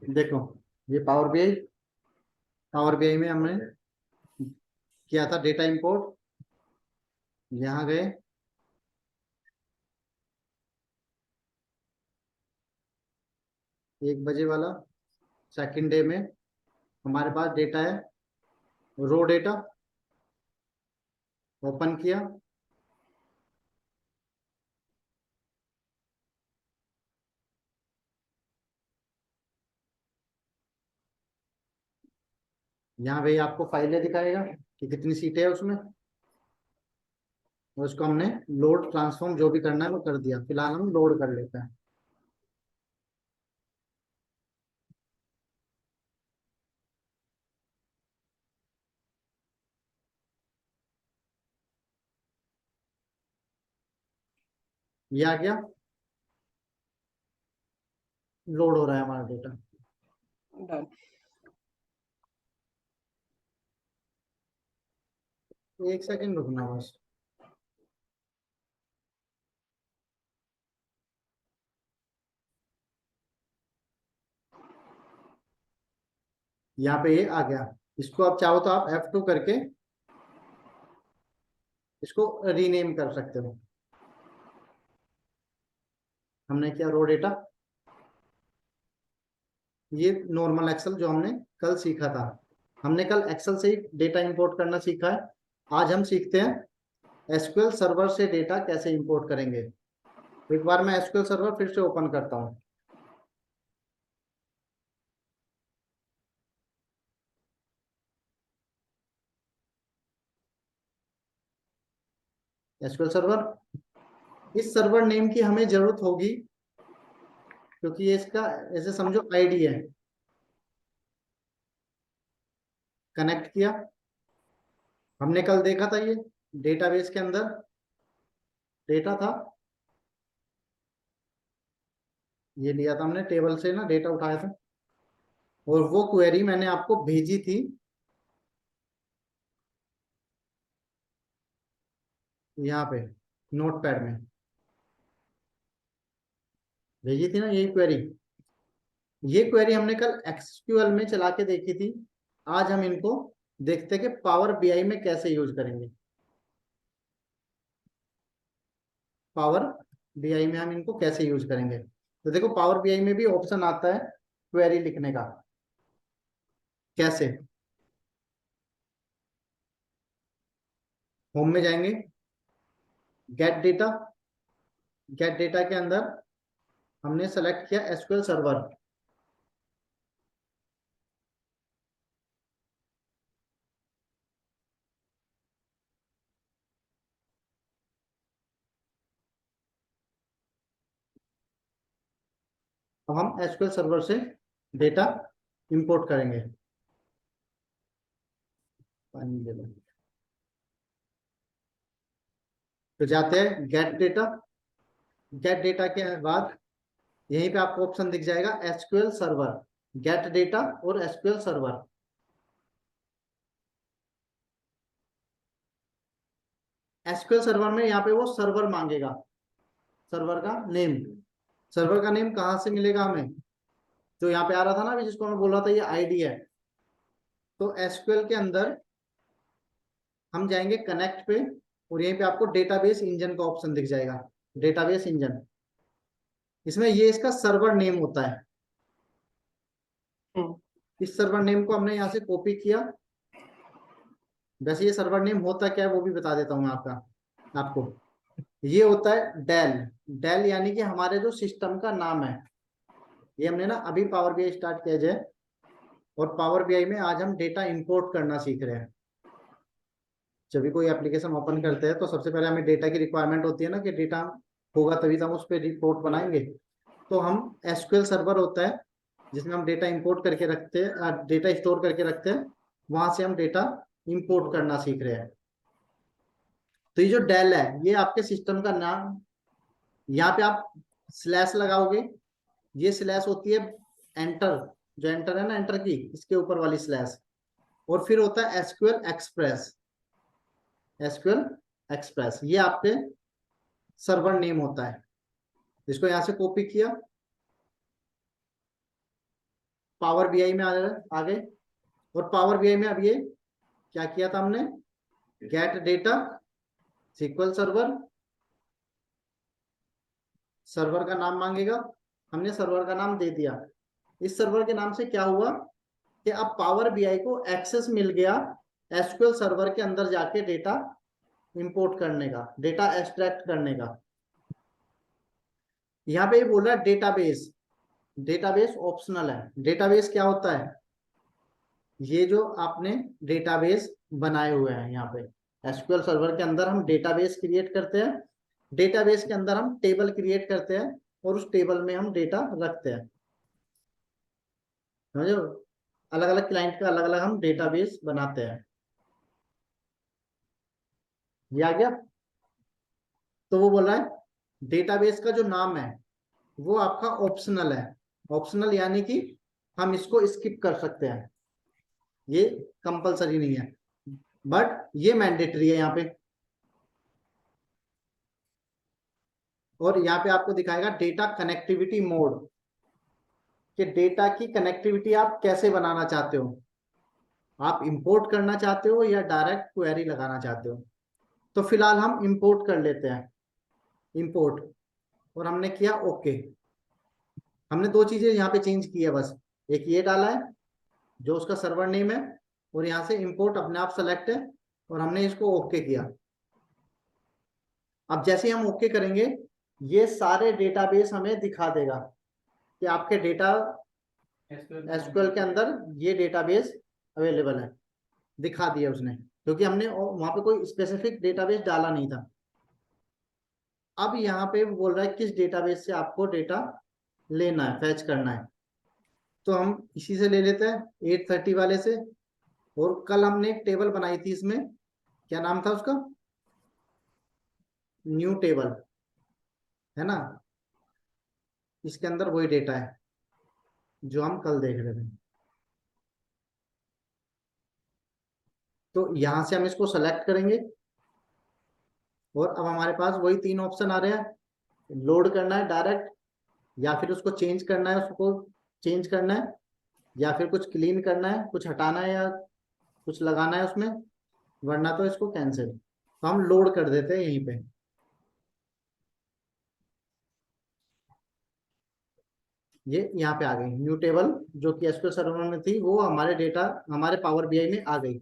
देखो, ये power BI में हमने किया था डेटा इंपोर्ट। यहाँ गए, 1 बजे वाला सेकंड डे में हमारे पास डेटा है, रो डेटा। ओपन किया, यहाँ पे आपको फाइलें दिखाएगा कि कितनी सीटें है उसमें, और उसको हमने लोड ट्रांसफॉर्म जो भी करना है वो कर दिया। फिलहाल हम लोड कर लेते हैं। ये आ गया, लोड हो रहा है हमारा डेटा। डन। एक सेकंड रुकना बस। यहाँ पे ये आ गया। इसको आप चाहो तो आप F2 करके इसको रीनेम कर सकते हो। हमने किया रो डेटा। ये नॉर्मल एक्सेल जो हमने कल सीखा था, हमने कल एक्सेल से ही डेटा इंपोर्ट करना सीखा है। आज हम सीखते हैं एसक्यूएल सर्वर से डेटा कैसे इंपोर्ट करेंगे। एक बार मैं एसक्यूएल सर्वर फिर से ओपन करता हूँ। एसक्यूएल सर्वर, इस सर्वर नेम की हमें जरूरत होगी क्योंकि ये इसका ऐसे समझो आईडी है। कनेक्ट किया, हमने कल देखा था ये डेटाबेस के अंदर डेटा था, ये लिया था हमने टेबल से ना, डेटा उठाया था, और वो क्वेरी मैंने आपको भेजी थी यहाँ पे नोटपैड में भेजी थी ना यही क्वेरी। ये क्वेरी हमने कल एक्सक्यूएल में चला के देखी थी। आज हम इनको देखते कि पावर बीआई में कैसे यूज करेंगे। पावर बीआई में हम इनको कैसे यूज करेंगे, तो देखो पावर बीआई में भी ऑप्शन आता है क्वेरी लिखने का। कैसे, होम में जाएंगे, गेट डेटा। गेट डेटा के अंदर हमने सेलेक्ट किया एसक्यूएल सर्वर। अब हम एसक्यूएल सर्वर से डेटा इंपोर्ट करेंगे। पानी ले लो। तो जाते हैं गेट डेटा। गेट डेटा के बाद यहीं पे आपको ऑप्शन दिख जाएगा एसक्यूएल सर्वर, गेट डेटा और एसक्यूएल सर्वर। एसक्यूएल सर्वर में यहाँ पे वो सर्वर मांगेगा, सर्वर का नेम। सर्वर का नेम कहाँ से मिलेगा हमें, जो यहाँ पे आ रहा था ना अभी, जिसको मैं बोल रहा था ये आईडी है। तो एसक्यूएल के अंदर हम जाएंगे कनेक्ट पे, और यहीं पे आपको डेटाबेस इंजन का ऑप्शन दिख जाएगा, डेटाबेस इंजन। इसमें ये इसका सर्वर नेम होता है। इस सर्वर नेम को हमने यहाँ से कॉपी किया। वैसे ये सर्वर नेम होता क्या है वो भी बता देता हूँ आपको। ये होता है डेल। डेल यानी कि हमारे जो सिस्टम का नाम है। ये हमने ना अभी पावर बीआई स्टार्ट किया जाए, और पावर बीआई में आज हम डेटा इंपोर्ट करना सीख रहे हैं। जब भी कोई एप्लीकेशन ओपन करते हैं तो सबसे पहले हमें डेटा की रिक्वायरमेंट होती है ना, कि डेटा होगा तभी तो हम उस पर रिपोर्ट बनाएंगे। तो हम एसक्यूएल सर्वर होता है जिसमें हम डेटा इंपोर्ट करके रखते हैं, डेटा स्टोर करके रखते हैं, वहां से हम डेटा इंपोर्ट करना सीख रहे हैं। तो ये जो डेल है ये आपके सिस्टम का नाम। यहाँ पे आप स्लैश लगाओगे, ये स्लैश होती है एंटर, जो एंटर है ना एंटर की, इसके ऊपर वाली स्लैश। और फिर होता है एसक्यूएल एक्सप्रेस। एसक्यूएल एक्सप्रेस ये आपके सर्वर नेम होता है। इसको यहाँ से कॉपी किया, पावर बीआई में आ गए। और पावर बीआई में अब ये क्या किया था हमने, gate data SQL server, server का नाम मांगेगा, हमने सर्वर का नाम दे दिया। इस सर्वर के नाम से क्या हुआ कि अब पावर बीआई को एक्सेस मिल गया एसक्यूएल सर्वर के अंदर जाके डेटा इंपोर्ट करने का, डेटा एक्सट्रैक्ट करने का। यहाँ पे ये बोल रहा है डेटाबेस, डेटाबेस ऑप्शनल है। डेटाबेस क्या होता है, ये जो आपने डेटाबेस बनाए हुए हैं यहाँ पे एसक्यूएल सर्वर के अंदर हम डेटाबेस क्रिएट करते हैं, डेटाबेस के अंदर हम टेबल क्रिएट करते हैं और उस टेबल में हम डेटा रखते हैं, समझो। अलग अलग क्लाइंट का अलग अलग हम डेटाबेस बनाते हैं। ये आ गया। तो वो बोल रहा है डेटाबेस का जो नाम है वो आपका ऑप्शनल है। ऑप्शनल यानी कि हम इसको स्किप कर सकते हैं, ये कंपलसरी नहीं है, बट ये मैंडेटरी है यहाँ पे। और यहाँ पे आपको दिखाएगा डेटा कनेक्टिविटी मोड, कि डेटा की कनेक्टिविटी आप कैसे बनाना चाहते हो, आप इंपोर्ट करना चाहते हो या डायरेक्ट क्वेरी लगाना चाहते हो। तो फिलहाल हम इंपोर्ट कर लेते हैं, इंपोर्ट, और हमने किया ओके। हमने दो चीजें यहाँ पे चेंज की है बस, एक ये डाला है जो उसका सर्वर नेम है, और यहाँ से इंपोर्ट अपने आप सेलेक्ट है, और हमने इसको ओके किया। अब जैसे हम ओके करेंगे ये सारे डेटाबेस हमें दिखा देगा कि आपके डेटा एसक्यूएल के अंदर ये डेटाबेस अवेलेबल है, दिखा दिया उसने, क्योंकि हमने वहां पे कोई स्पेसिफिक डेटाबेस डाला नहीं था। अब यहाँ पे बोल रहा है किस डेटाबेस से आपको डेटा लेना है, फैच करना है। तो हम इसी से ले लेते हैं 830 वाले से। और कल हमने एक टेबल बनाई थी इसमें, क्या नाम था उसका, न्यू टेबल, है ना। इसके अंदर वही डेटा है जो हम कल देख रहे थे। तो यहां से हम इसको सेलेक्ट करेंगे, और अब हमारे पास वही तीन ऑप्शन आ रहे हैं, लोड करना है डायरेक्ट, या फिर उसको चेंज करना है, उसको चेंज करना है, या फिर कुछ क्लीन करना है, कुछ हटाना है या कुछ लगाना है उसमें, वरना तो इसको कैंसिल। तो हम लोड कर देते हैं यहीं पे। ये यहाँ पे आ गई न्यू टेबल, जो कि एसक्यूएल सर्वर में थी, वो हमारे डेटा हमारे पावर बीआई में आ गई।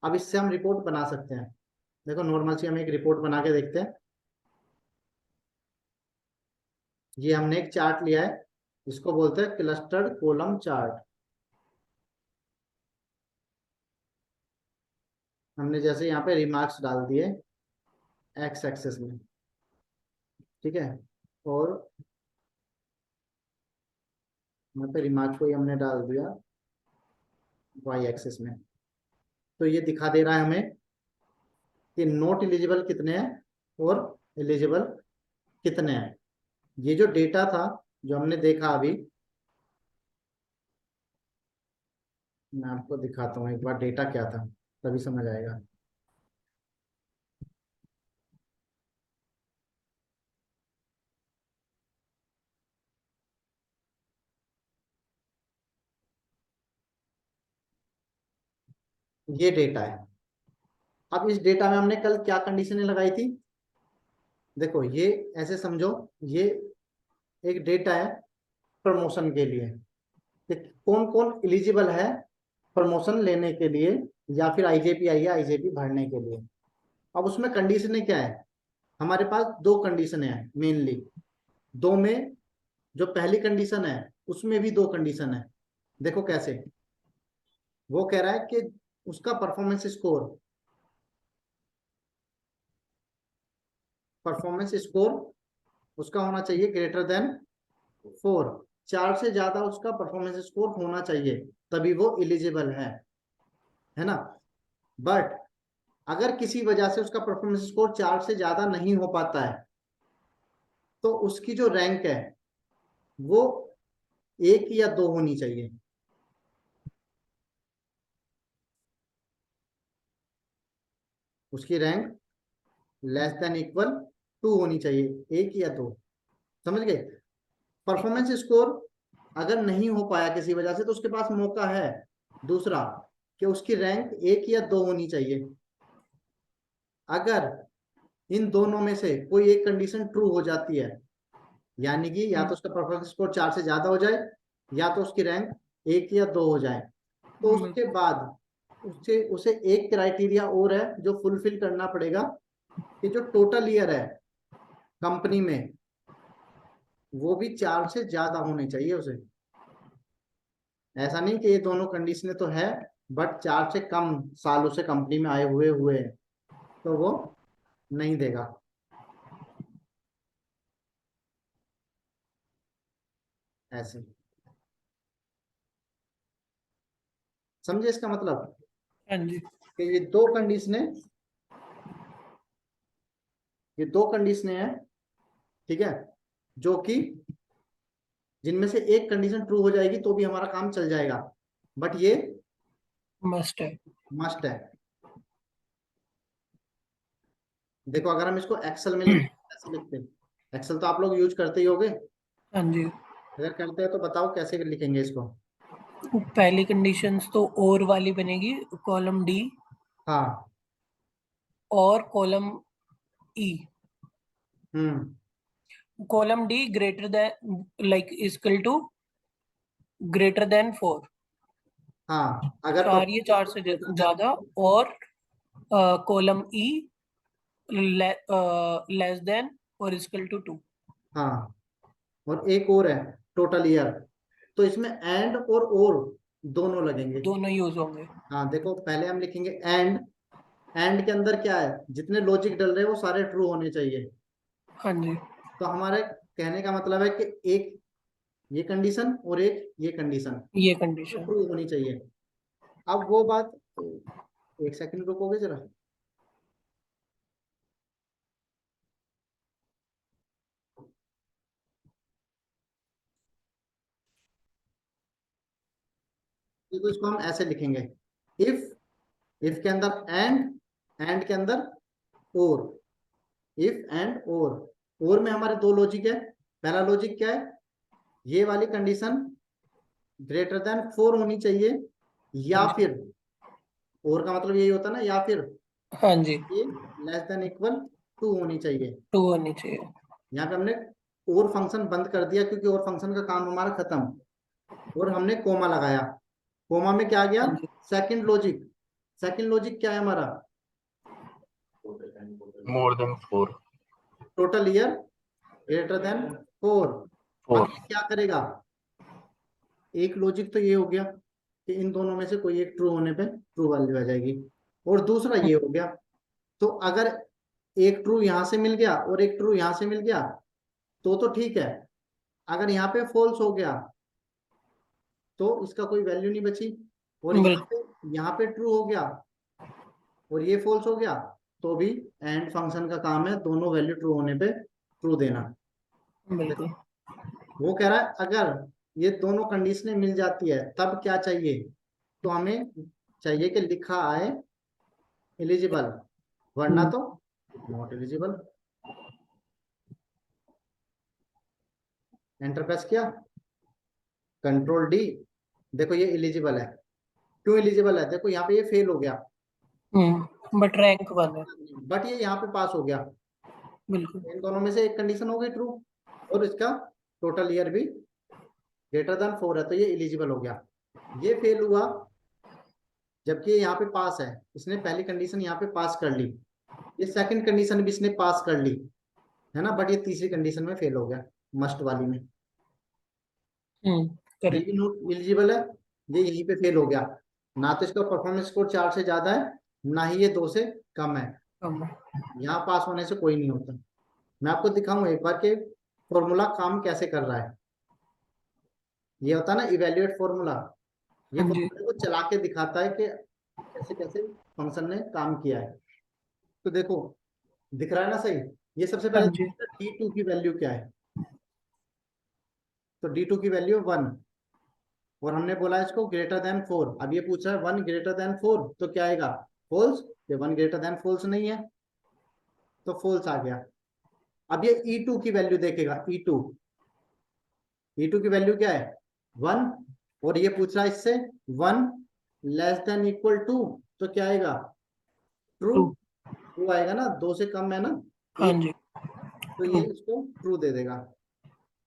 अब इससे हम रिपोर्ट बना सकते हैं। देखो नॉर्मल सी हम एक रिपोर्ट बना के देखते हैं। ये हमने एक चार्ट लिया है, इसको बोलते हैं क्लस्टर्ड कॉलम चार्ट। हमने जैसे यहाँ पे रिमार्क्स डाल दिए एक्स एक्सेस में, ठीक है, और यहाँ पे रिमार्क को ही हमने डाल दिया वाई एक्सेस में। तो ये दिखा दे रहा है हमें कि नॉट एलिजिबल कितने हैं और एलिजिबल कितने हैं। ये जो डेटा था जो हमने देखा अभी, मैं आपको दिखाता हूँ एक बार डेटा क्या था, तभी समझ आएगा। ये डेटा है। अब इस डेटा में हमने कल क्या कंडीशनें लगाई थी, देखो ये ऐसे समझो, ये एक डेटा है प्रमोशन के लिए, कि कौन कौन एलिजिबल है प्रमोशन लेने के लिए, या फिर आईजेपी आई है आईजेपी भरने के लिए। अब उसमें कंडीशनें क्या है, हमारे पास दो कंडीशनें हैं मेनली। दो में जो पहली कंडीशन है उसमें भी दो कंडीशन है। देखो कैसे, वो कह रहा है कि उसका परफॉर्मेंस स्कोर, परफॉर्मेंस स्कोर उसका होना चाहिए ग्रेटर देन 4, 4 से ज्यादा उसका परफॉर्मेंस स्कोर होना चाहिए, तभी वो एलिजिबल है ना। बट अगर किसी वजह से उसका परफॉर्मेंस स्कोर 4 से ज्यादा नहीं हो पाता है, तो उसकी जो रैंक है वो 1 या 2 होनी चाहिए। उसकी रैंक लेस देन इक्वल 2 होनी चाहिए, 1 या 2, समझ गए। परफॉर्मेंस स्कोर अगर नहीं हो पाया किसी वजह से तो उसके पास मौका है दूसरा कि उसकी रैंक 1 या 2 होनी चाहिए। अगर इन दोनों में से कोई एक कंडीशन ट्रू हो जाती है, यानी कि या तो उसका परफॉर्मेंस स्कोर 4 से ज्यादा हो जाए या तो उसकी रैंक 1 या 2 हो जाए, तो उसके बाद उसे उसे एक क्राइटेरिया और है जो फुलफिल करना पड़ेगा कि जो टोटल ईयर है कंपनी में वो भी 4 से ज्यादा होने चाहिए उसे। ऐसा नहीं कि ये दोनों कंडीशनें तो है बट 4 से कम साल उसे कंपनी में आए हुए हुए हैं, तो वो नहीं देगा। ऐसे समझे इसका मतलब हाँ जी। कि ये दो कंडीशनें हैं, ठीक है, जो कि जिनमें से एक कंडीशन ट्रू हो जाएगी तो भी हमारा काम चल जाएगा, बट ये मस्ट है। मस्ट है। देखो अगर हम इसको एक्सेल में लिखते कैसे लिखते हैं, एक्सेल तो आप लोग यूज करते ही होगे, हाँ जी। अगर करते हैं तो बताओ कैसे लिखेंगे इसको। पहली कंडीशंस तो और वाली बनेगी, कॉलम डी हाँ। और कॉलम ई। हम्म। Column D greater than like equal to greater than 4। हाँ अगर चार, ये 4 से ज्यादा। और कॉलम ई लेस देन और इक्वल टू 2। हाँ और एक और है टोटल ईयर, तो इसमें एंड और दोनों लगेंगे। दोनों यूज होंगे। हाँ देखो पहले हम लिखेंगे एंड, एंड के अंदर क्या है, जितने लॉजिक डल रहे हैं वो सारे ट्रू होने चाहिए। हाँ जी। तो हमारे कहने का मतलब है कि एक ये कंडीशन और एक ये कंडीशन ये कंडीशन। ट्रू होनी चाहिए। अब वो बात, एक सेकंड रुकोगे जरा। तो इसको हम ऐसे लिखेंगे, इफ, इफ के अंदर एंड के अंदर और, इफ एंड और में हमारे दो लॉजिक है। पहला लॉजिक क्या है, ये वाली कंडीशन ग्रेटर देन 4 होनी चाहिए, हाँ या जी। फिर और का मतलब यही होता है ना, या फिर हाँ जी। ये लेस देन इक्वल 2 होनी चाहिए। 2 होनी चाहिए। यहाँ पे हमने और फंक्शन बंद कर दिया क्योंकि और फंक्शन का काम हमारा खत्म, और हमने कोमा लगाया। कोमा में क्या आ गया, हाँ जी। Second logic. सेकंड लॉजिक क्या है हमारा, more than 4 total year greater than 4। अब 4 ये क्या करेगा, एक लॉजिक तो ये हो गया कि इन दोनों में से कोई एक ट्रू होने पे ट्रू वैल्यू आ जाएगी, और दूसरा ये हो गया। तो अगर एक ट्रू यहां से मिल गया और एक ट्रू यहां से मिल गया तो ठीक है। अगर यहाँ पे फॉल्स हो गया तो इसका कोई वैल्यू नहीं बची, और बिल्कुल। यहाँ पे ट्रू हो गया और ये फॉल्स हो गया तो भी एंड फंक्शन का काम है दोनों वैल्यू ट्रू होने पे ट्रू देना। बिल्कुल। वो कह रहा है अगर ये दोनों कंडीशनें मिल जाती है तब क्या चाहिए, तो हमें चाहिए कि लिखा आए एलिजिबल, वरना तो नॉट एलिजिबल। एंटर प्रेस किया, कंट्रोल डी, देखो ये एलिजिबल है। क्यों एलिजिबल है, देखो यहाँ पे ये फेल हो गया बट रैंक 1 है। बट ये यहाँ पे पास हो गया। बिल्कुल। इन दोनों में से एक कंडीशन हो गई ट्रू, और इसका टोटल ईयर भी ग्रेटर देन 4 है तो ये एलिजिबल हो गया। ये फेल हुआ जबकि ये यहाँ पे पास है, इसने पहली कंडीशन यहाँ पे पास कर ली, ये सेकंड कंडीशन भी इसने पास कर ली है ना, बट ये तीसरी कंडीशन में फेल हो गया, मस्ट वाली में। ये करेक्ट। भी नॉट एलिजिबल है, ये यहीं पे फेल हो गया। ना तो इसका परफॉर्मेंस स्कोर 4 से ज्यादा है, ना ही ये 2 से कम है। कम। यहाँ पास होने से कोई नहीं होता। मैं आपको दिखाऊं एक बार के फॉर्मूला काम कैसे कर रहा है। ये होता है ना इवेल्युएट फॉर्मूला, ये हाँ जी। फॉर्मूले को चला के दिखाता है कि कैसे कैसे फंक्शन ने काम किया है। तो देखो दिख रहा है ना सही। ये सबसे हाँ पहले जी। D2 की वैल्यू क्या है, तो D2 की वैल्यू 1, और हमने बोला इसको ग्रेटर देन 4। अब ये पूछ रहा है 1 ग्रेटर देन 4 तो क्या आएगा, फॉल्स। ये 1 ग्रेटर देन फॉल्स नहीं है तो फॉल्स आ गया। अब ये E2 की वैल्यू देखेगा, E2 की वैल्यू क्या है, 1, और ये पूछ रहा है इससे 1 लेस देन इक्वल टू, तो क्या आएगा? ट्रू। ट्रू। ट्रू आएगा ना, 2 से कम है ना हाँ एक, जी। तो ये ट्रू। इसको ट्रू दे देगा।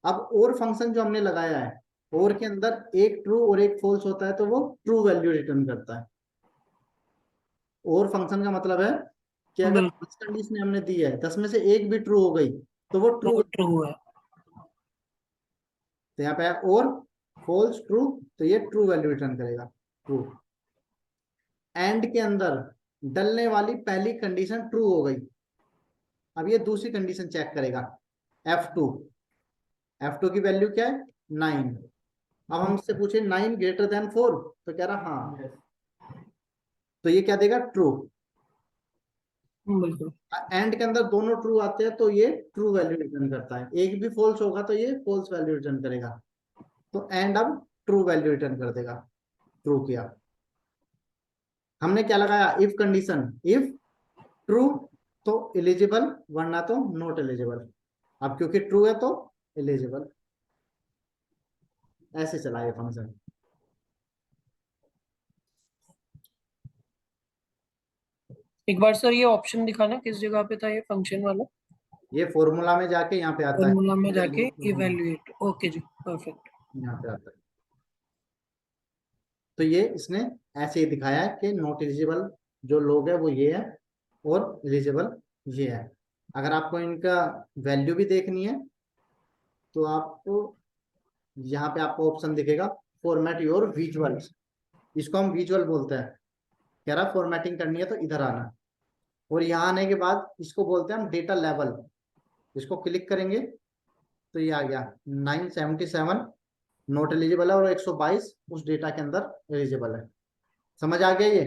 अब और फंक्शन जो हमने लगाया है, और के अंदर एक ट्रू और एक फॉल्स होता है, तो वो ट्रू वैल्यू रिटर्न करता है। और फंक्शन का मतलब है कि अगर बिल्कुल। 10 कंडीशन हमने दी है, 10 में से एक भी ट्रू हो गई तो वो ट्रू। वो ट्रू है। तो यहाँ पे है और फॉल्स ट्रू, तो ये ट्रू वैल्यू रिटर्न करेगा, ट्रू। एंड के अंदर डलने वाली पहली कंडीशन ट्रू हो गई, अब ये दूसरी कंडीशन चेक करेगा, F2। F2 की वैल्यू क्या है? 9। अब हम इससे पूछे 9 ग्रेटर देन 4, तो कह रहा हाँ, तो ये क्या देगा? ट्रू। बिल्कुल। एंड के अंदर दोनों ट्रू आते हैं तो ये ट्रू वैल्यू रिटर्न करता है, एक भी फॉल्स होगा तो ये फॉल्स वैल्यू रिटर्न करेगा। तो एंड अब ट्रू वैल्यू रिटर्न कर देगा, ट्रू किया। हमने क्या लगाया? इफ कंडीशन, इफ ट्रू तो एलिजिबल, वरना तो नॉट एलिजिबल। अब क्योंकि ट्रू है तो एलिजिबल। ऐसे चला ये फंक्शन। एक बार सर ये ऑप्शन दिखाना किस जगह पे था ये फंक्शन वाला। ये फॉर्मूला में जाके यहाँ पे आता है, फॉर्मूला में जाके evaluate formula, इवेल्युएट। ओके जी, परफेक्ट। यहाँ पे आता है। तो ये इसने ऐसे ही दिखाया है कि नॉट एलिजिबल जो लोग हैं वो ये है, और एलिजिबल ये है। अगर आपको इनका वैल्यू भी देखनी है तो आपको यहाँ पे आपको ऑप्शन दिखेगा, फॉर्मेट योर विजुअल्स। इसको हम विजुअल बोलते हैं। कह रहा फॉर्मेटिंग करनी है तो इधर आना, और यहाँ आने के बाद इसको बोलते हैं हम डेटा लेवल। इसको क्लिक करेंगे तो ये आ गया 977 नॉट एलिजिबल है, और 122 उस डेटा के अंदर एलिजिबल है। समझ आ गया ये?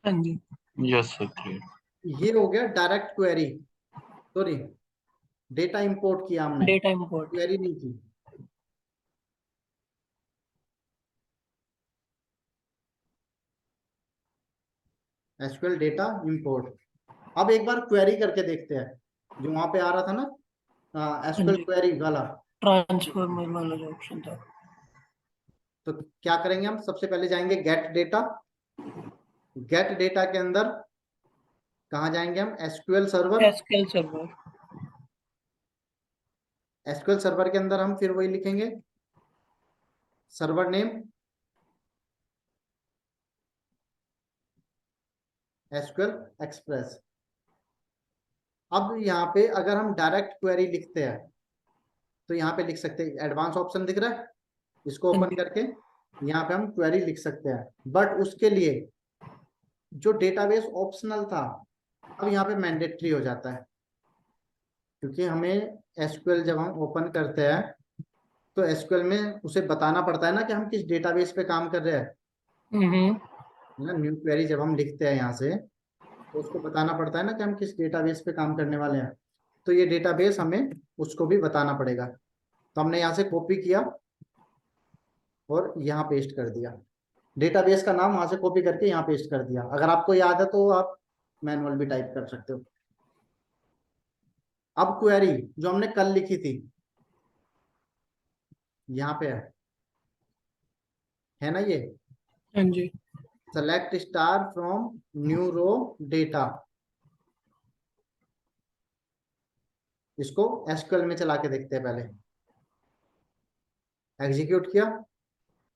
हाँ जी। Yes sir, clear. ये हो गया direct query, sorry, data import किया हमने, डेटा इंपोर्ट। क्वेरी नहीं की। SQL data import. अब एक बार क्वेरी करके देखते हैं, जो वहां पे आ रहा था ना हाँ एसक्यूएल जी, क्वेरी वाला। ट्रांसफॉर्मर वाला जो ऑप्शन था। तो क्या करेंगे? हम सबसे पहले जाएंगे गेट डेटा। गेट डेटा के अंदर कहाँ जाएंगे हम? SQL server. SQL server. SQL server के अंदर हम फिर वही लिखेंगे, सर्वर नेम एसक्यूएल एक्सप्रेस। अब यहाँ पे अगर हम डायरेक्ट क्वेरी लिखते हैं तो यहाँ पे लिख सकते हैं, एडवांस ऑप्शन दिख रहा है, इसको हाँ ओपन जी। करके यहाँ पे हम क्वेरी लिख सकते हैं। बट उसके लिए जो डेटाबेस ऑप्शनल था, अब यहाँ पे मैंडेटरी हो जाता है, क्योंकि हमें एसक्यूएल जब हम ओपन करते हैं तो एसक्यूएल में उसे बताना पड़ता है ना कि हम किस डेटाबेस पे काम कर रहे हैं। हम्म। ना, न्यू क्वेरी जब हम लिखते हैं यहाँ से तो उसको बताना पड़ता है ना कि हम किस डेटाबेस पे काम करने वाले हैं। तो ये डेटाबेस हमें उसको भी बताना पड़ेगा। तो हमने यहाँ से कॉपी किया और यहाँ पेस्ट कर दिया, डेटाबेस का नाम वहां से कॉपी करके यहाँ पेस्ट कर दिया। अगर आपको याद है तो आप मैनुअल भी टाइप कर सकते हो। अब क्वेरी जो हमने कल लिखी थी यहाँ पे है ना, ये हाँ जी। Select star from new raw data, इसको एसक्यूएल में चला के देखते हैं पहले। एग्जीक्यूट किया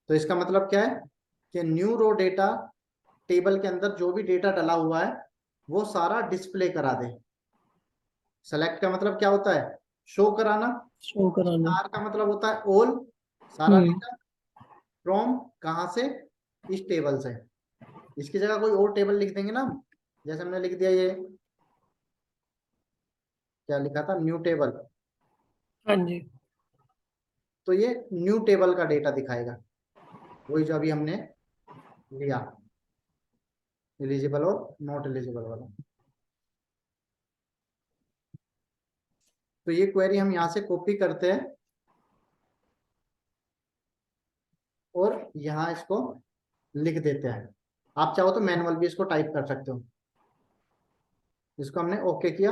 तो इसका मतलब क्या है कि न्यू रो डेटा टेबल के अंदर जो भी डेटा डला हुआ है वो सारा डिस्प्ले करा दे। सेलेक्ट का मतलब क्या होता है? शो कराना। शो कराना। स्टार का मतलब होता है ऑल, सारा हम्म। डेटा। फ्रॉम कहाँ से? इस टेबल से। इसकी जगह कोई और टेबल लिख देंगे ना, जैसे हमने लिख दिया ये, क्या लिखा था? New table. हाँ जी। तो ये न्यू टेबल का डेटा दिखाएगा, वही जो अभी हमने लिया, एलिजिबल और नॉट एलिजिबल वाला। तो ये क्वेरी हम यहाँ से कॉपी करते हैं और यहाँ इसको लिख देते हैं। आप चाहो तो मैनुअल भी इसको टाइप कर सकते हो। इसको हमने ओके किया।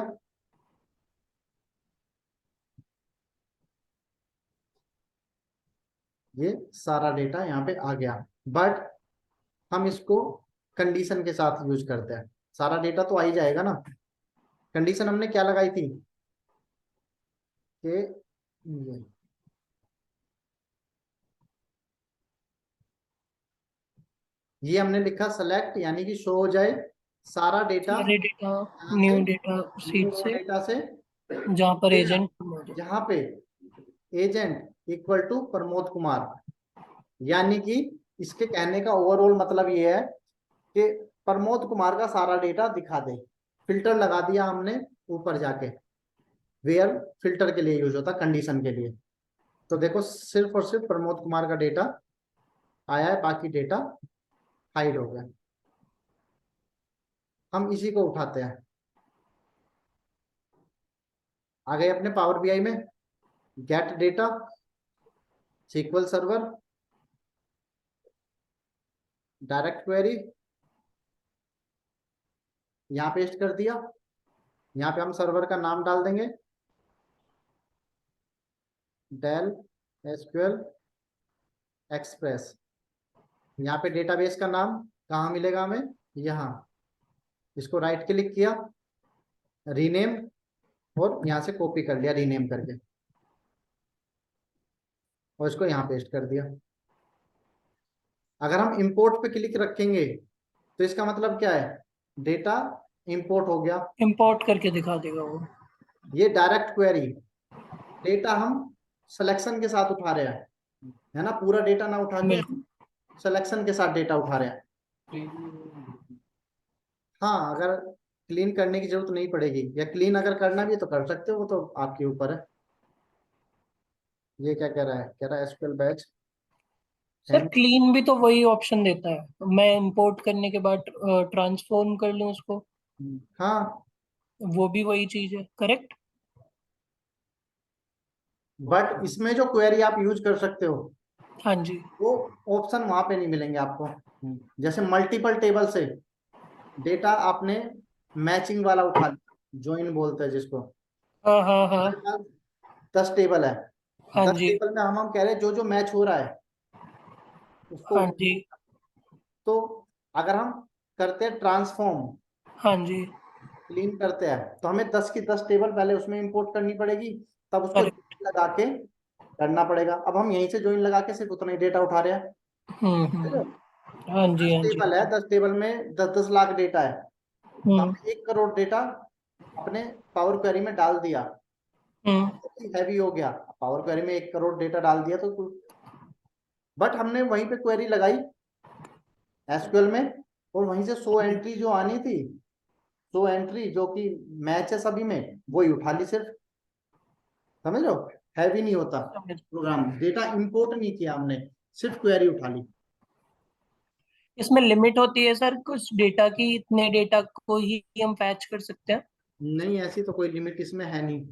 ये सारा डेटा यहाँ पे आ गया, बट हम इसको कंडीशन के साथ यूज करते हैं। सारा डेटा तो आ ही जाएगा ना। कंडीशन हमने क्या लगाई थी कि ये हमने लिखा सेलेक्ट, यानी कि शो हो जाए सारा डेटा सारे डेटा यहाँ से, न्यू डेटा न्यू सीट से, डेटा से, जहाँ पर एजेंट मौजूद। जहाँ पे agent equal to Pramod Kumar. यानी कि इसके कहने का ओवरऑल मतलब ये है कि प्रमोद कुमार का सारा डेटा दिखा दे। फिल्टर लगा दिया हमने ऊपर जाके, वेयर फिल्टर के लिए यूज होता, कंडीशन के लिए। तो देखो सिर्फ और सिर्फ प्रमोद कुमार का डेटा आया है, बाकी डेटा हाइड हो गया। हम इसी को उठाते हैं। आ गए अपने पावर बीआई में, gate data, SQL server, direct query, यहाँ पेस्ट कर दिया। यहाँ पे हम सर्वर का नाम डाल देंगे, डेल एसक्यूएल एक्सप्रेस। यहाँ पे डेटाबेस का नाम कहाँ मिलेगा हमें, यहाँ। इसको राइट क्लिक किया, रीनेम, और यहाँ से कॉपी कर लिया रीनेम करके, और इसको यहाँ पेस्ट कर दिया। अगर हम इंपोर्ट पे क्लिक रखेंगे तो इसका मतलब क्या है, डेटा इंपोर्ट हो गया। इंपोर्ट करके दिखा देगा वो। ये डायरेक्ट क्वेरी, डेटा हम सिलेक्शन के साथ उठा रहे हैं, है ना, पूरा डेटा ना उठा के बिल्कुल। सिलेक्शन के साथ डेटा उठा रहे हैं। हाँ, अगर क्लीन करने की जरूरत नहीं पड़ेगी, या क्लीन अगर करना भी है तो कर सकते हो, वो तो आपके ऊपर है। ये क्या कह रहा है, कह रहा है SQL batch sir and. Clean भी तो वही ऑप्शन देता है, मैं इंपोर्ट करने के बाद ट्रांसफॉर्म कर लूँ उसको, हाँ, वो भी वही चीज है, करेक्ट। बट इसमें जो क्वेरी आप यूज कर सकते हो हाँ जी। वो ऑप्शन वहां पे नहीं मिलेंगे आपको। जैसे मल्टीपल टेबल से डेटा आपने मैचिंग वाला उठा लिया, ज्वाइन बोलते हैं जिसको। हाँ हाँ हाँ। हमारे पास 10 टेबल है, हाँ 10 जी। टेबल में हम कह रहे हैं जो जो मैच हो रहा है उसको। हाँ जी। तो अगर हम करते हैं ट्रांसफॉर्म, हाँ जी। क्लीन करते हैं, तो हमें 10 की 10 टेबल पहले उसमें इंपोर्ट करनी पड़ेगी, तब उसको करेक्ट। join लगा के करना पड़ेगा। अब हम यहीं से ज्वाइन लगा के सिर्फ उतना ही डेटा उठा रहे हैं, समझ रहे हो? हाँ जी दस हाँ जी। टेबल है, 10 टेबल में 10-10 लाख डेटा है, तो हम्म हमने 1 करोड़ डेटा अपने पावर क्वेरी में डाल दिया, हम्म। हैवी हो गया। पावर क्वेरी में 1 करोड़ डेटा डाल दिया तो, बट हमने वहीं पे क्वेरी लगाई एसक्यूएल में, और वहीं से 100 एंट्री जो आनी थी, 100 एंट्री जो कि मैच है सभी में, वही उठा ली सिर्फ। समझ लो, हैवी नहीं होता समझ। प्रोग्राम, डेटा इंपोर्ट नहीं किया हमने, सिर्फ क्वेरी उठा ली। इसमें लिमिट होती है सर कुछ डेटा की, इतने डेटा को ही हम फैच कर सकते हैं? नहीं, ऐसी तो कोई लिमिट इसमें है नहीं।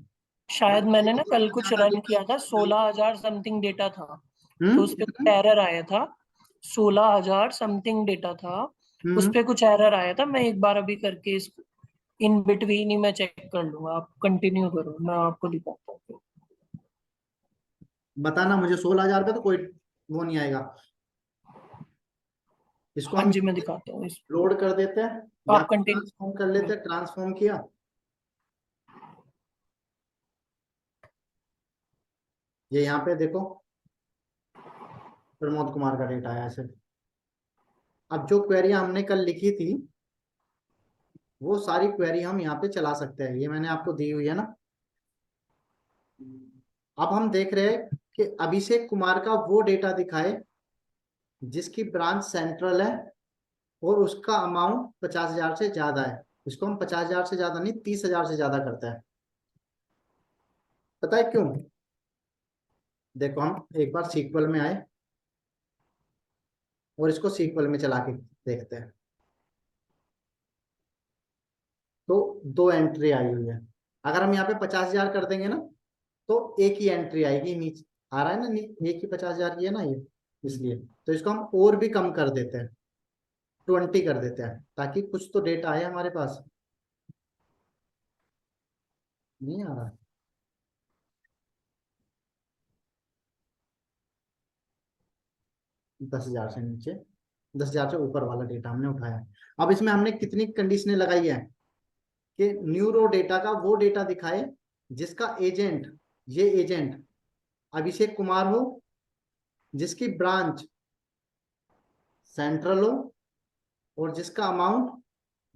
शायद अगर मैंने एक ना बार कल में कुछ ज्यादा रन डेटा किया था, 16,000 समथिंग डेटा था, तो उस पे कुछ हम्म एरर आया था। 16,000 समथिंग डेटा था, उस हम्म पे कुछ एरर आया था। मैं एक बार अभी करके इस इन बिटवीन ही मैं चेक कर लूंगा, आप कंटिन्यू करो, मैं आपको दिखाता हूँ। बताना मुझे, 16,000 पे तो कोई वो नहीं आएगा। इसको हाँ हम जी मैं दिखाता हूँ इस। लोड कर देते हैं, या आप फिर ट्रांसफॉर्म कर कंटिन्यू। लेते हैं, ट्रांसफॉर्म किया। ये यहाँ पे देखो, प्रमोद कुमार का डेटा आया ऐसे। अब जो क्वेरियां हमने कल लिखी थी वो सारी क्वेरी हम यहाँ पे चला सकते हैं, ये मैंने आपको दी हुई है ना। अब हम देख रहे हैं कि अभिषेक कुमार का वो डेटा दिखाए जिसकी ब्रांच सेंट्रल है, और उसका अमाउंट 50,000 से ज्यादा है। इसको हम 50,000 से ज्यादा नहीं, 30,000 से ज्यादा करते हैं। पता है क्यों? देखो हम एक बार सीक्वल में आए और इसको सीक्वल में चला के देखते हैं। तो 2 एंट्री आई हुई है। अगर हम यहाँ पे 50,000 कर देंगे ना, तो एक ही एंट्री आएगी नीचे। आ रहा है ना, एक ही 50,000 की है ना ये, इसलिए तो इसको हम और भी कम कर देते हैं, 20 कर देते हैं, ताकि कुछ तो डेटा आए हमारे पास। नहीं आ रहा। 10,000 से नीचे, 10,000 से ऊपर वाला डेटा हमने उठाया। अब इसमें हमने कितनी कंडीशनें लगाई है कि न्यूरो डेटा का वो डेटा दिखाए जिसका एजेंट, ये एजेंट अभिषेक कुमार हो, जिसकी ब्रांच सेंट्रल हो, और जिसका अमाउंट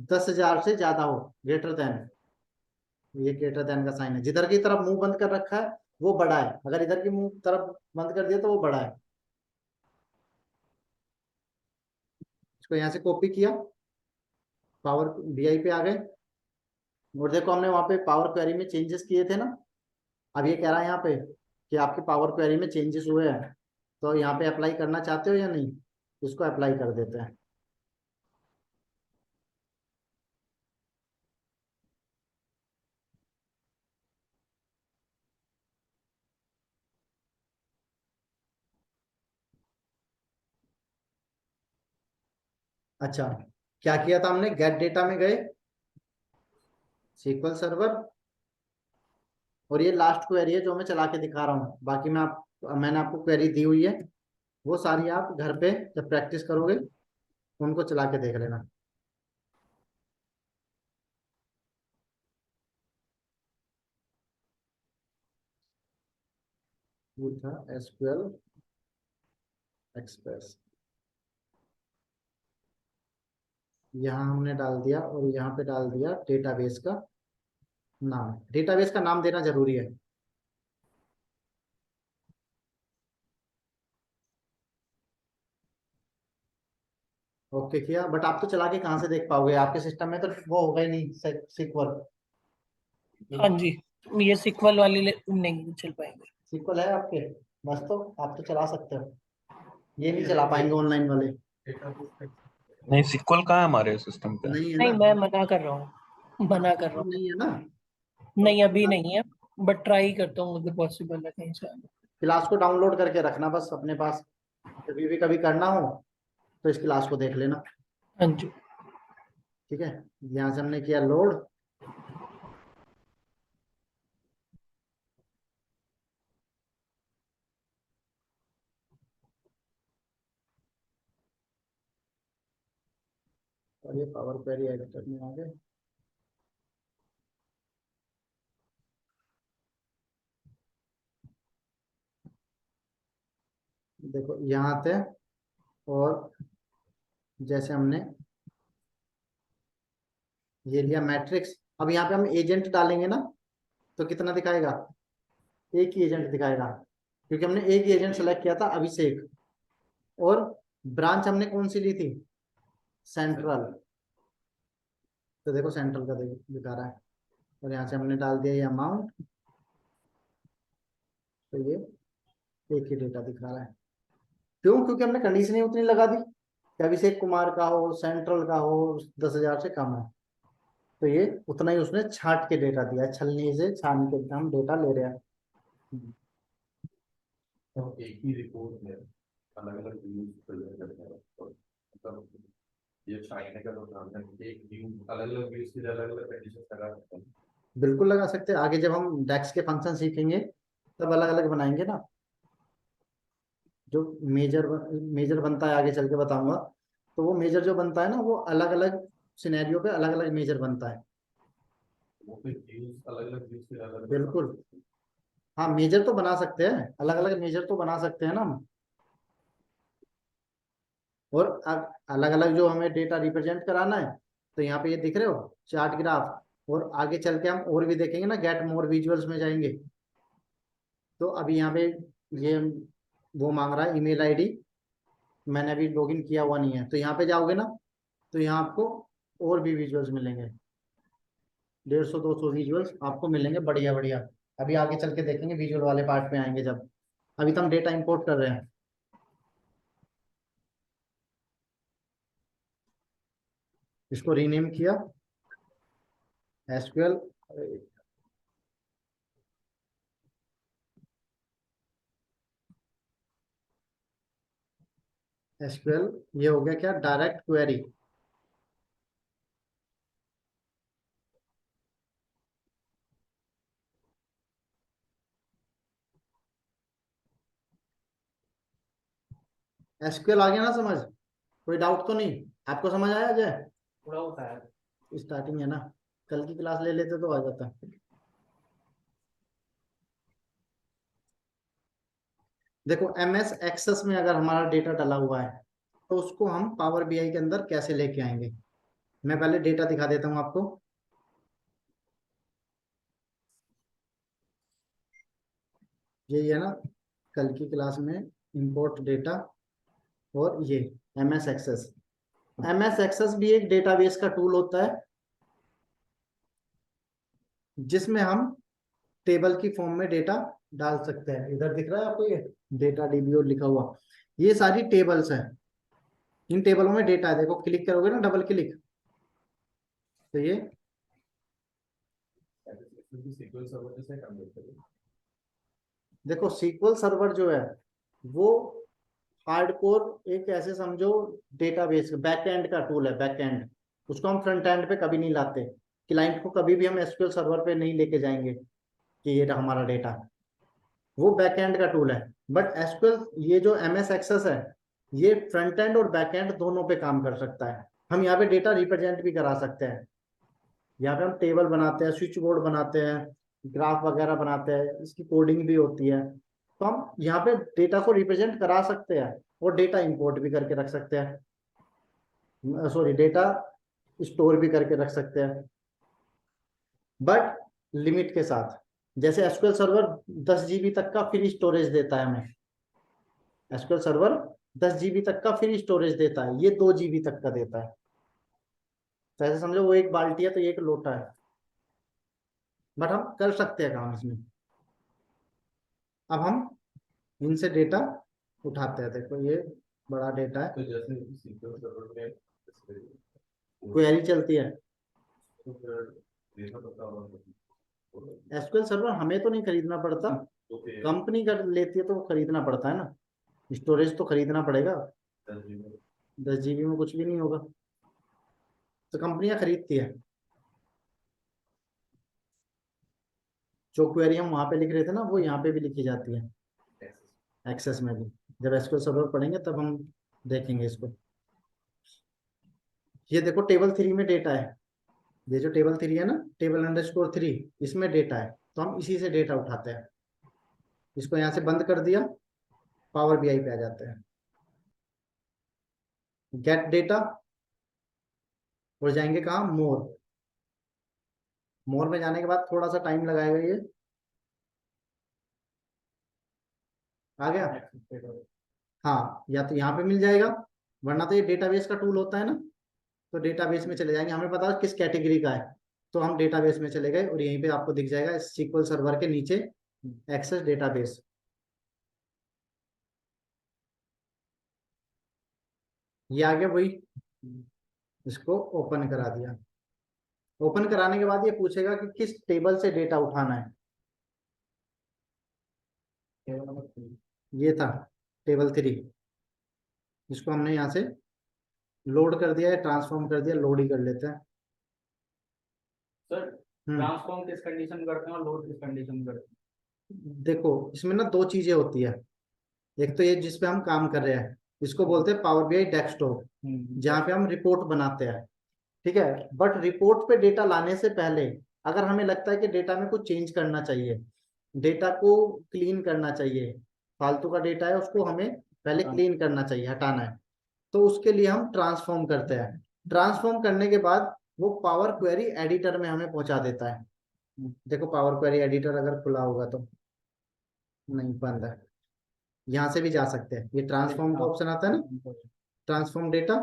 10,000 से ज्यादा हो, ग्रेटर देन, ये ग्रेटर देन का साइन है। जिधर की तरफ मुंह बंद कर रखा है वो बड़ा है, अगर इधर की मुंह तरफ बंद कर दिया तो वो बड़ा है। इसको यहाँ से कॉपी किया, पावर बीआई पे आ गए, और देखो हमने वहां पे पावर क्वेरी में चेंजेस किए थे ना। अब ये कह रहा है यहाँ पे कि आपके पावर क्वेरी में चेंजेस हुए हैं, तो यहाँ पे अप्लाई करना चाहते हो या नहीं, इसको अप्लाई कर देते हैं। अच्छा, क्या किया था हमने, गेट डेटा में गए, सीक्वल सर्वर, और ये लास्ट क्वेरी है जो मैं चला के दिखा रहा हूँ। बाकी मैंने आपको क्वेरी दी हुई है, वो सारी आप घर पे जब प्रैक्टिस करोगे उनको चला के देख लेना। वो था एसक्यूएल एक्सप्रेस, यहाँ हमने डाल दिया, और यहाँ पे डाल दिया डेटाबेस का नाम। डेटाबेस का नाम देना जरूरी है। ओके किया, बट आप तो चला के कहाँ से देख पाओगे, आपके सिस्टम में तो वो होगा ही नहीं सिक्वल। हाँ जी, ये सीक्वल वाले नहीं चल पाएंगे। सिक्वल है आपके, बस तो आप तो चला सकते हो, ये नहीं चला पाएंगे ऑनलाइन वाले। नहीं, सिक्वल कहाँ है हमारे सिस्टम पे? नहीं है नहीं, ना, मैं मना कर रहा हूँ, मना कर रहा हूँ। नहीं है ना। तो नहीं, अभी नहीं है, बट ट्राई करता हूँ अगर पॉसिबल है कहीं से। क्लास को डाउनलोड करके रखना बस अपने पास, जब भी कभी करना हो तो इस क्लास को देख लेना। हाँ जी। ठीक है, यहाँ से हमने किया लोड, और ये पावर क्वेरी एडिटर में आ गए। देखो यहाँ थे, और जैसे हमने ये लिया मैट्रिक्स, अब यहाँ पे हम एजेंट डालेंगे ना, तो कितना दिखाएगा, एक ही एजेंट दिखाएगा, क्योंकि हमने एक ही एजेंट सेलेक्ट किया था, अभिषेक। और ब्रांच हमने कौन सी ली थी, सेंट्रल, तो देखो सेंट्रल का दिखा रहा है। और यहाँ से हमने डाल दिया ये अमाउंट, तो ये एक ही डेटा दिखा रहा है। क्यों, क्योंकि हमने कंडीशन ही उतनी लगा दी कि अभिषेक कुमार का हो, सेंट्रल का हो, 10,000 से कम है, तो ये उतना ही उसने छांट के डेटा दिया है, छलनी से छान के हम डेटा ले रहे हैं। तो एक ही रिपोर्ट में अलग अलग व्यूज प्रेजेंट करते हैं, तो मतलब ये चाइना का तो काम है कि एक व्यू अलग अलग व्यूज के अलग अलग कंडीशन लगा सकते हैं। बिल्कुल लगा सकते हैं, आगे जब हम डेक्स के फंक्शन सीखेंगे तब अलग अलग बनाएंगे ना, जो मेजर मेजर बनता है आगे चल के बताऊंगा। तो वो मेजर जो बनता है ना, वो अलग अलग सिनेरियो पे अलग अलग मेजर बनता है। वो फिर व्यूज अलग अलग व्यूज के अलग अलग बिल्कुल, हाँ मेजर तो बना सकते हैं, अलग अलग मेजर तो बना सकते हैं ना हम। और अलग अलग जो हमें डेटा रिप्रेजेंट कराना है, तो यहाँ पे ये दिख रहे हो चार्ट ग्राफ, और आगे चल के हम और भी देखेंगे ना, गेट मोर विजुअल्स में जाएंगे। तो अभी यहाँ पे ये वो मांग रहा है ईमेल आईडी, मैंने अभी लॉगिन किया हुआ नहीं है, तो यहाँ पे जाओगे ना, तो यहाँ आपको और भी विजुअल्स मिलेंगे, 150-200 विजुअल्स आपको मिलेंगे, बढ़िया बढ़िया। अभी आगे चल के देखेंगे विजुअल वाले पार्ट में आएंगे जब। अभी तो हम डेटा इंपोर्ट कर रहे हैं। इसको रीनेम किया एसक्यूएल, एसक्यूएल ये हो गया क्या, डायरेक्ट क्वेरी। एसक्यूएल आ गया ना समझ? कोई डाउट तो नहीं? आपको समझ आया अजय? थोड़ा होता है। स्टार्टिंग है ना, कल की क्लास ले लेते तो आ जाता। देखो एमएस एक्सेस में अगर हमारा डेटा डाला हुआ है तो उसको हम पावर बीआई के अंदर कैसे लेके आएंगे। मैं पहले डेटा दिखा देता हूं आपको। ये है ना कल की क्लास में इंपोर्ट डेटा, और ये एमएस एक्सेस। एमएस एक्सेस भी एक डेटाबेस का टूल होता है जिसमें हम टेबल की फॉर्म में डेटा डाल सकते हैं। इधर दिख रहा है आपको ये डेटा डीबी और लिखा हुआ, ये सारी टेबल्स हैं। इन टेबलों में डेटा है, देखो क्लिक करोगे ना डबल क्लिक तो ये सीक्वल सर्वर जैसे काम करते हैं। देखो सीक्वल सर्वर जो है वो हार्डकोर एक ऐसे समझो डेटाबेस बैक एंड का टूल है। बैक एंड उसको हम फ्रंट एंड पे कभी नहीं लाते। क्लाइंट को कभी भी हम एसक्यूएल सर्वर पे नहीं लेके जाएंगे कि ये हमारा डेटा, वो बैक एंड का टूल है। बट एसक्यूएल ये जो एमएस एक्सेस है ये फ्रंट एंड और बैक एंड दोनों पे काम कर सकता है। हम यहाँ पे डेटा रिप्रेजेंट भी करा सकते हैं। यहाँ पे हम टेबल बनाते हैं, स्विच बोर्ड बनाते हैं, ग्राफ वगैरह बनाते हैं, इसकी कोडिंग भी होती है। तो हम यहाँ पे डेटा को रिप्रेजेंट करा सकते हैं और डेटा इंपोर्ट भी करके रख सकते हैं, सॉरी डेटा स्टोर भी करके रख सकते हैं, बट लिमिट के साथ। जैसे एसक्यूएल सर्वर 10 जीबी तक का फ्री स्टोरेज देता है हमें। एसक्यूएल सर्वर 10 जीबी तक का फ्री स्टोरेज देता है, ये 2 जीबी तक का देता है। तो ऐसे समझो वो एक बाल्टी है तो ये एक लोटा है, बट हम कर सकते हैं काम इसमें। अब हम इनसे डेटा उठाते हैं। देखो ये बड़ा डेटा है, तो जैसे सीक्वल सर्वर में क्वेरी चलती है। तो फिर देखा पता होगा एसक्यूएल सर्वर हमें तो नहीं खरीदना पड़ता, तो फिर कंपनी कर लेती है तो वो खरीदना पड़ता है ना, स्टोरेज तो खरीदना पड़ेगा। 10 जीबी में कुछ भी नहीं होगा, तो कंपनियां खरीदती है। जो क्वेरी हम वहां पे लिख रहे थे ना वो यहाँ पे भी लिखी जाती है एक्सेस में भी। जब एसक्यूएल सर्वर पढ़ेंगे तब हम देखेंगे इसको। ये देखो टेबल 3 में डेटा है, ये जो टेबल 3 है ना, टेबल अंडरस्कोर 3, इसमें डेटा है। तो हम इसी से डेटा उठाते हैं। इसको यहाँ से बंद कर दिया, पावर बीआई पे आ जाते हैं, गेट डेटा, और जाएंगे कहाँ, मोर। मोर में जाने के बाद थोड़ा सा टाइम लगाएगा ये। आ गया? हाँ, या तो यहाँ पे मिल जाएगा, वरना तो ये डेटाबेस का टूल होता है ना, तो डेटाबेस में चले जाएंगे। हमें पता है किस कैटेगरी का है, तो हम डेटाबेस में चले गए और यहीं पे आपको दिख जाएगा सीक्वल सर्वर के नीचे एक्सेस डेटाबेस। ये आ गया वही, इसको ओपन करा दिया। ओपन कराने के बाद ये पूछेगा कि किस टेबल से डेटा उठाना है। ये था टेबल 3, इसको हमने यहाँ से लोड कर दिया है, ट्रांसफॉर्म कर दिया, लोड ही कर लेते हैं। सर ट्रांसफॉर्म किस कंडीशन में करते हैं और लोड किस कंडीशन में करते देखो इसमें ना 2 चीजें होती है। एक तो ये जिस पे हम काम कर रहे हैं इसको बोलते हैं पावर बीआई डेस्कटॉप, हैं? जहाँ पे हम रिपोर्ट बनाते हैं। ठीक है, बट रिपोर्ट पे डेटा लाने से पहले अगर हमें लगता है कि डेटा में कुछ चेंज करना चाहिए, डेटा को क्लीन करना चाहिए, फालतू का डेटा है उसको हमें पहले क्लीन करना चाहिए, हटाना है, तो उसके लिए हम ट्रांसफॉर्म करते हैं। ट्रांसफॉर्म करने के बाद वो पावर क्वेरी एडिटर में हमें पहुंचा देता है। देखो पावर क्वेरी एडिटर अगर खुला होगा तो, नहीं बंद है, यहाँ से भी जा सकते हैं। ये ट्रांसफॉर्म का ऑप्शन आता है ना, ट्रांसफॉर्म डेटा,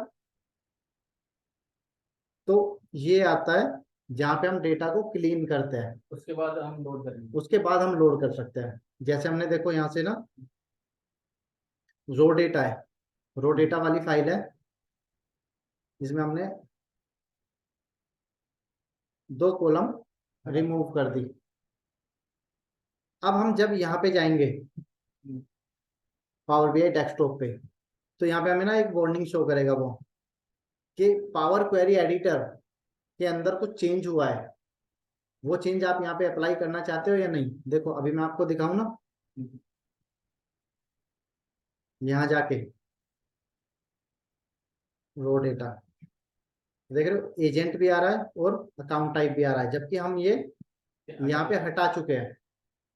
तो ये आता है जहाँ पे हम डेटा को क्लीन करते हैं। उसके बाद हम लोड करेंगे। उसके बाद हम लोड कर सकते हैं। जैसे हमने देखो यहाँ से ना रो डेटा है, रो डेटा वाली फाइल है, जिसमें हमने 2 कॉलम रिमूव कर दी। अब हम जब यहाँ पे जाएंगे पावर बीआई डेस्कटॉप पे, तो यहाँ पे हमें ना एक वार्निंग शो करेगा वो कि पावर क्वेरी एडिटर के अंदर कुछ चेंज हुआ है। वो चेंज आप यहाँ पे अप्लाई करना चाहते हो या नहीं। देखो अभी मैं आपको दिखाऊं ना, यहाँ जाके रो डेटा देख रहे हो, एजेंट भी आ रहा है और अकाउंट टाइप भी आ रहा है, जबकि हम ये यहाँ पे हटा चुके हैं।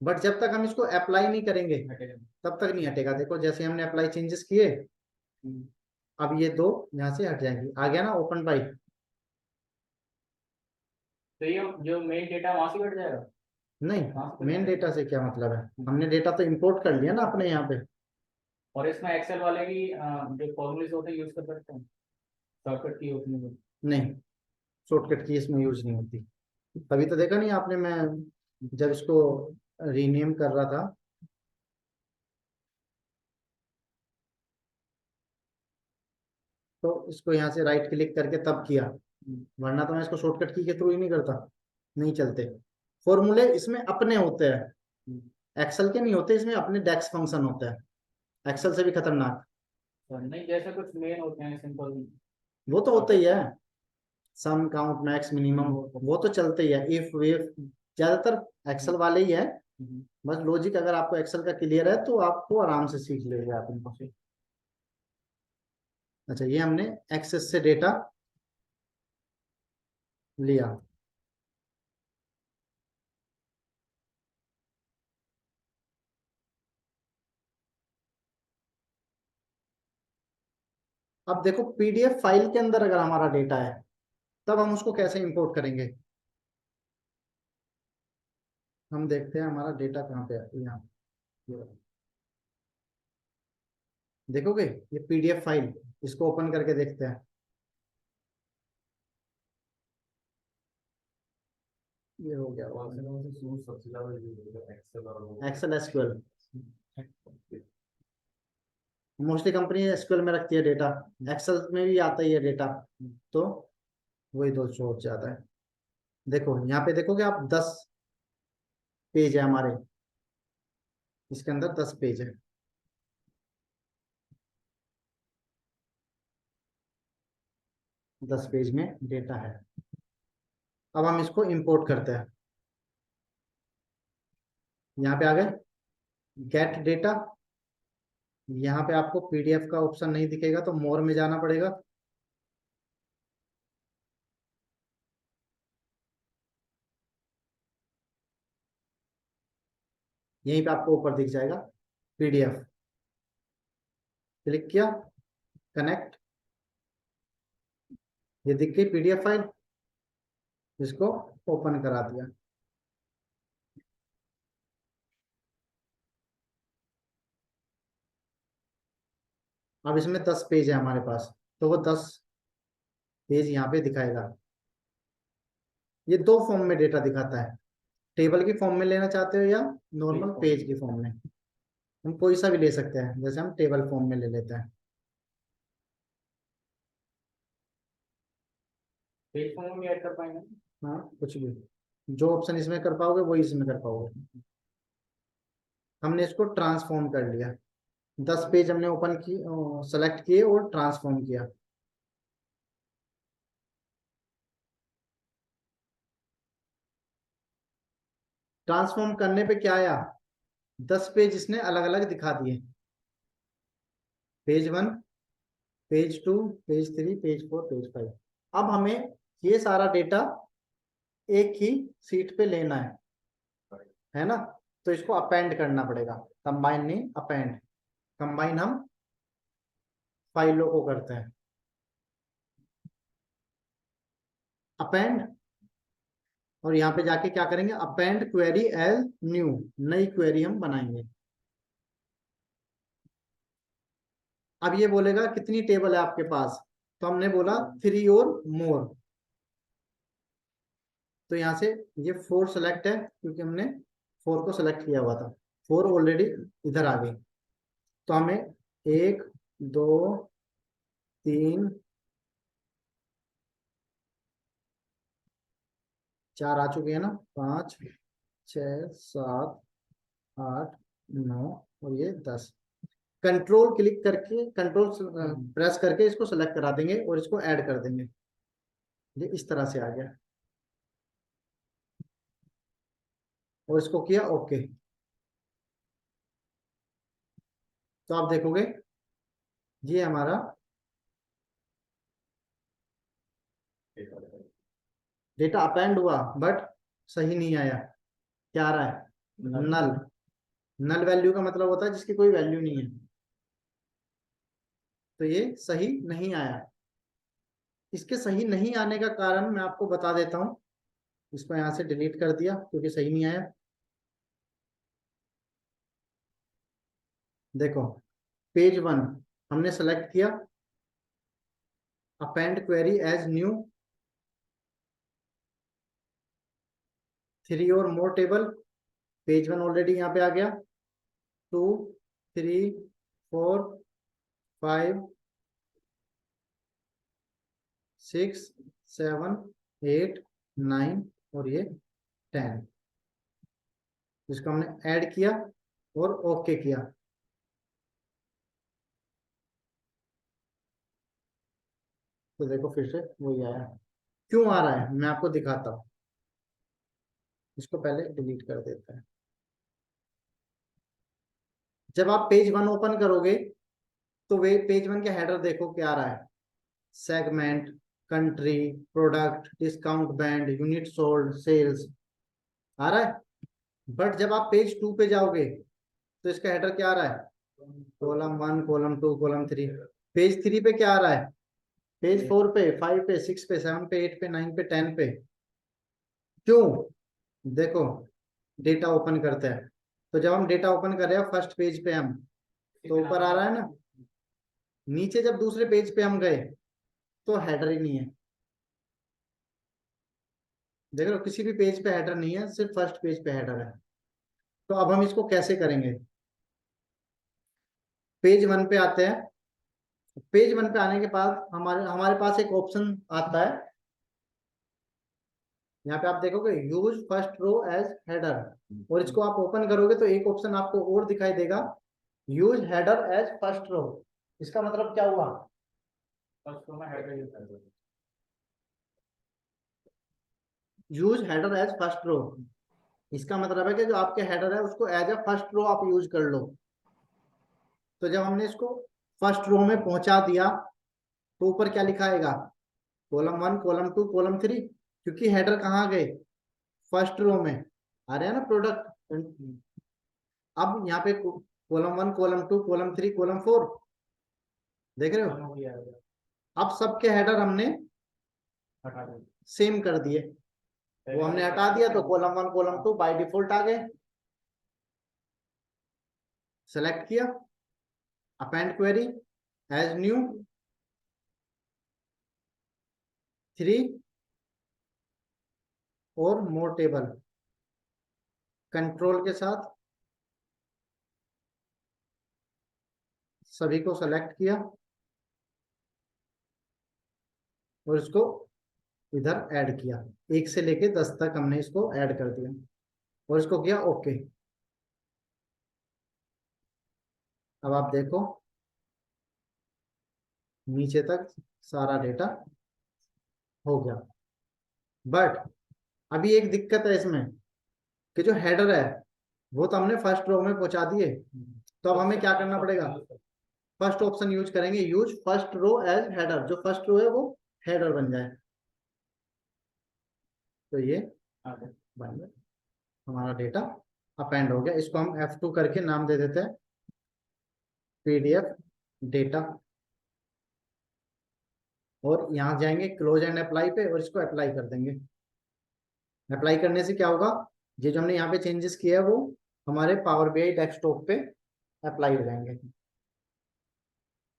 बट जब तक हम इसको अप्लाई नहीं करेंगे हटेगा। तब तक नहीं हटेगा। देखो जैसे हमने अप्लाई चेंजेस किए, अब ये दो यहाँ से हट जाएंगे। आ गया ना ओपन बाई। तो ये जो मेन डेटा वहां से कट जाएगा। नहीं, मेन डेटा से क्या मतलब है, हमने डेटा तो इंपोर्ट कर लिया ना अपने यहाँ पे। और इसमें एक्सेल वाले भी जो फॉर्मूलेस होते हैं यूज कर सकते हैं, शॉर्टकट की होती है। नहीं, शॉर्टकट की इसमें यूज नहीं होती। तभी तो देखा नहीं आपने, मैं जब इसको रीनेम कर रहा था तो इसको यहाँ से राइट क्लिक करके तब किया, वरना तो मैं इसको शॉर्टकट की के थ्रू ही नहीं करता, नहीं चलते। फॉर्मूले इसमें अपने होते हैं, एक्सेल के नहीं होते, इसमें अपने डेक्स फंक्शन होता है, एक्सेल से भी खतरनाक। नहीं, जैसे कुछ मेन होते हैं सिंपल। वो तो होता ही है, सम काउंट मैक्स मिनिमम, वो तो चलते ही है, इफ विफ, ज्यादातर एक्सेल वाले ही है। बस लॉजिक अगर आपको एक्सेल का क्लियर है तो आपको आराम से सीख लेंगे आप इनको। अच्छा, ये हमने एक्सेस से डेटा लिया। अब देखो पीडीएफ फाइल के अंदर अगर हमारा डेटा है तब हम उसको कैसे इंपोर्ट करेंगे। हम देखते हैं हमारा डेटा कहाँ पे है, यहाँ। ये रहा। देखोगे ये पीडीएफ फाइल, इसको ओपन करके देखते हैं। ये हो गया कौन से सूट सबसे ज्यादा यूज होते हैं, एक्सेल और वो? Excel SQL. Mostly company SQL में रखती है डेटा, एक्सेल में भी आता ही है डेटा, तो वही दो शो जाता है। देखो यहाँ पे देखोगे आप 10 पेज है हमारे, इसके अंदर 10 पेज है। 10 पेज में डेटा है। अब हम इसको इंपोर्ट करते हैं। यहाँ पे आ गए गेट डेटा। यहाँ पे आपको पीडीएफ का ऑप्शन नहीं दिखेगा तो मोर में जाना पड़ेगा। यहीं पे आपको ऊपर दिख जाएगा पीडीएफ, क्लिक किया, कनेक्ट, ये दिख गई पीडीएफ फाइल, इसको ओपन करा दिया। अब इसमें 10 पेज है हमारे पास, तो वो 10 पेज यहाँ पे दिखाएगा। ये दो फॉर्म में डेटा दिखाता है, टेबल की फॉर्म में लेना चाहते हो या नॉर्मल पेज की फॉर्म में। हम कोई सा भी ले सकते हैं, जैसे हम टेबल फॉर्म में ले लेते हैं। पेज फॉर्म में ऐड कर पाएंगे। हाँ, कुछ भी, जो ऑप्शन इसमें कर पाओगे वही इसमें कर पाओगे। हमने इसको ट्रांसफॉर्म कर लिया, 10 पेज हमने ओपन की, सेलेक्ट किए और ट्रांसफॉर्म किया। ट्रांसफॉर्म करने पे क्या आया, 10 पेज इसने अलग अलग दिखा दिए, page 1, page 2, page 3, page 4, page 5। अब हमें ये सारा डेटा एक ही सीट पे लेना है ना, तो इसको अपेंड करना पड़ेगा। कंबाइन नहीं, अपेंड। कंबाइन हम फाइलों को करते हैं, अपेंड, और यहाँ पे जाके क्या करेंगे, अपेंड क्वेरी एज न्यू, नई क्वेरी हम बनाएंगे। अब ये बोलेगा कितनी टेबल है आपके पास, तो हमने बोला 3 और मोर, तो यहाँ से ये 4 सेलेक्ट है क्योंकि हमने 4 को सेलेक्ट किया हुआ था, 4 ऑलरेडी इधर आ गई। तो हमें 1, 2, 3, 4 आ चुके हैं ना, 5, 6, 7, 8, 9 और ये 10। कंट्रोल क्लिक करके, कंट्रोल प्रेस करके इसको सेलेक्ट करा देंगे और इसको ऐड कर देंगे। ये इस तरह से आ गया और इसको किया ओके। तो आप देखोगे ये हमारा डेटा अपेंड हुआ बट सही नहीं आया, क्या आ रहा है? नल। नल वैल्यू का मतलब होता है जिसकी कोई वैल्यू नहीं है, तो ये सही नहीं आया। इसके सही नहीं आने का कारण मैं आपको बता देता हूं। इसको यहां से डिलीट कर दिया क्योंकि सही नहीं आया। देखो, पेज 1 हमने सेलेक्ट किया, अपेंड क्वेरी एज न्यू 3 और मोर टेबल। पेज 1 ऑलरेडी यहाँ पे आ गया। 2 3 4 5 6 7 8 9 और ये 10, जिसको हमने ऐड किया और ओके किया। तो देखो फिर से वही आया। क्यों आ रहा है मैं आपको दिखाता हूँ। इसको पहले डिलीट कर देते हैं। जब आप पेज 1 ओपन करोगे तो वे पेज 1 के हेडर देखो क्या आ रहा है। Segment, country, product, discount band, unit sold, sales आ रहा है। बट जब आप पेज 2 पे जाओगे तो इसका हेडर क्या आ रहा है? Column 1, column 2, column 3। पेज 3 पे क्या आ रहा है? पेज 4 पे, 5 पे, 6 पे, 7 पे, 8 पे, 9 पे, 10 पे। क्यों? देखो, डेटा ओपन करते हैं तो जब हम डेटा ओपन कर रहे हैं फर्स्ट पेज पे हम, तो ऊपर आ रहा है ना। नीचे जब दूसरे पेज पे हम गए तो हेडर ही नहीं है। देख लो, किसी भी पेज पे हेडर नहीं है, सिर्फ फर्स्ट पेज पे हेडर है। तो अब हम इसको कैसे करेंगे? पेज 1 पे आते हैं। पेज 1 पे आने के बाद हमारे हमारे पास एक ऑप्शन आता है। यहाँ पे आप देखोगे use first row as header, और इसको आप ओपन करोगे तो एक ऑप्शन आपको और दिखाई देगा, use header as first row. इसका मतलब क्या हुआ? फर्स्ट रो में हेडर यूज कर दो। Use header as first row, इसका मतलब है कि जो आपके हेडर है उसको एज ए फर्स्ट रो आप यूज कर लो। तो जब हमने इसको फर्स्ट रो में पहुंचा दिया तो ऊपर क्या लिखा आएगा? कॉलम 1, कॉलम 2, कॉलम 3, क्योंकि हेडर कहाँ गए? फर्स्ट रो में आ रहे हैं ना प्रोडक्ट। अब यहाँ पे कॉलम 1, कॉलम 2, कॉलम 3, कॉलम 4 देख रहे हो। दोनों भी आएगा, अब सबके हेडर हमने हटा दो। सेम कर दिए। वो हमने हटा दिया तो कॉलम 1, कॉलम 2 बाय डिफॉल्ट आ गए। सेलेक्ट किया, अपेंड क्वेरी एज न्यू 3 और मोर टेबल, कंट्रोल के साथ सभी को सेलेक्ट किया और इसको इधर ऐड किया। 1 से लेके 10 तक हमने इसको ऐड कर दिया और इसको किया ओके। अब आप देखो नीचे तक सारा डेटा हो गया। बट अभी एक दिक्कत है इसमें कि जो हेडर है वो तो हमने फर्स्ट रो में पहुंचा दिए। तो अब हमें क्या करना पड़ेगा? फर्स्ट ऑप्शन यूज करेंगे, use first row as header. जो फर्स्ट रो है वो हेडर बन जाए। तो ये बन गया, हमारा डेटा अपेंड हो गया। इसको हम F2 करके नाम दे देते हैं PDF डेटा, और यहाँ जाएंगे क्लोज एंड अप्लाई पे और इसको अप्लाई कर देंगे। अप्लाई करने से क्या होगा? ये जो हमने यहाँ पे चेंजेस किया है वो हमारे पावर BI डेस्कटॉप पे अप्लाई हो जाएंगे।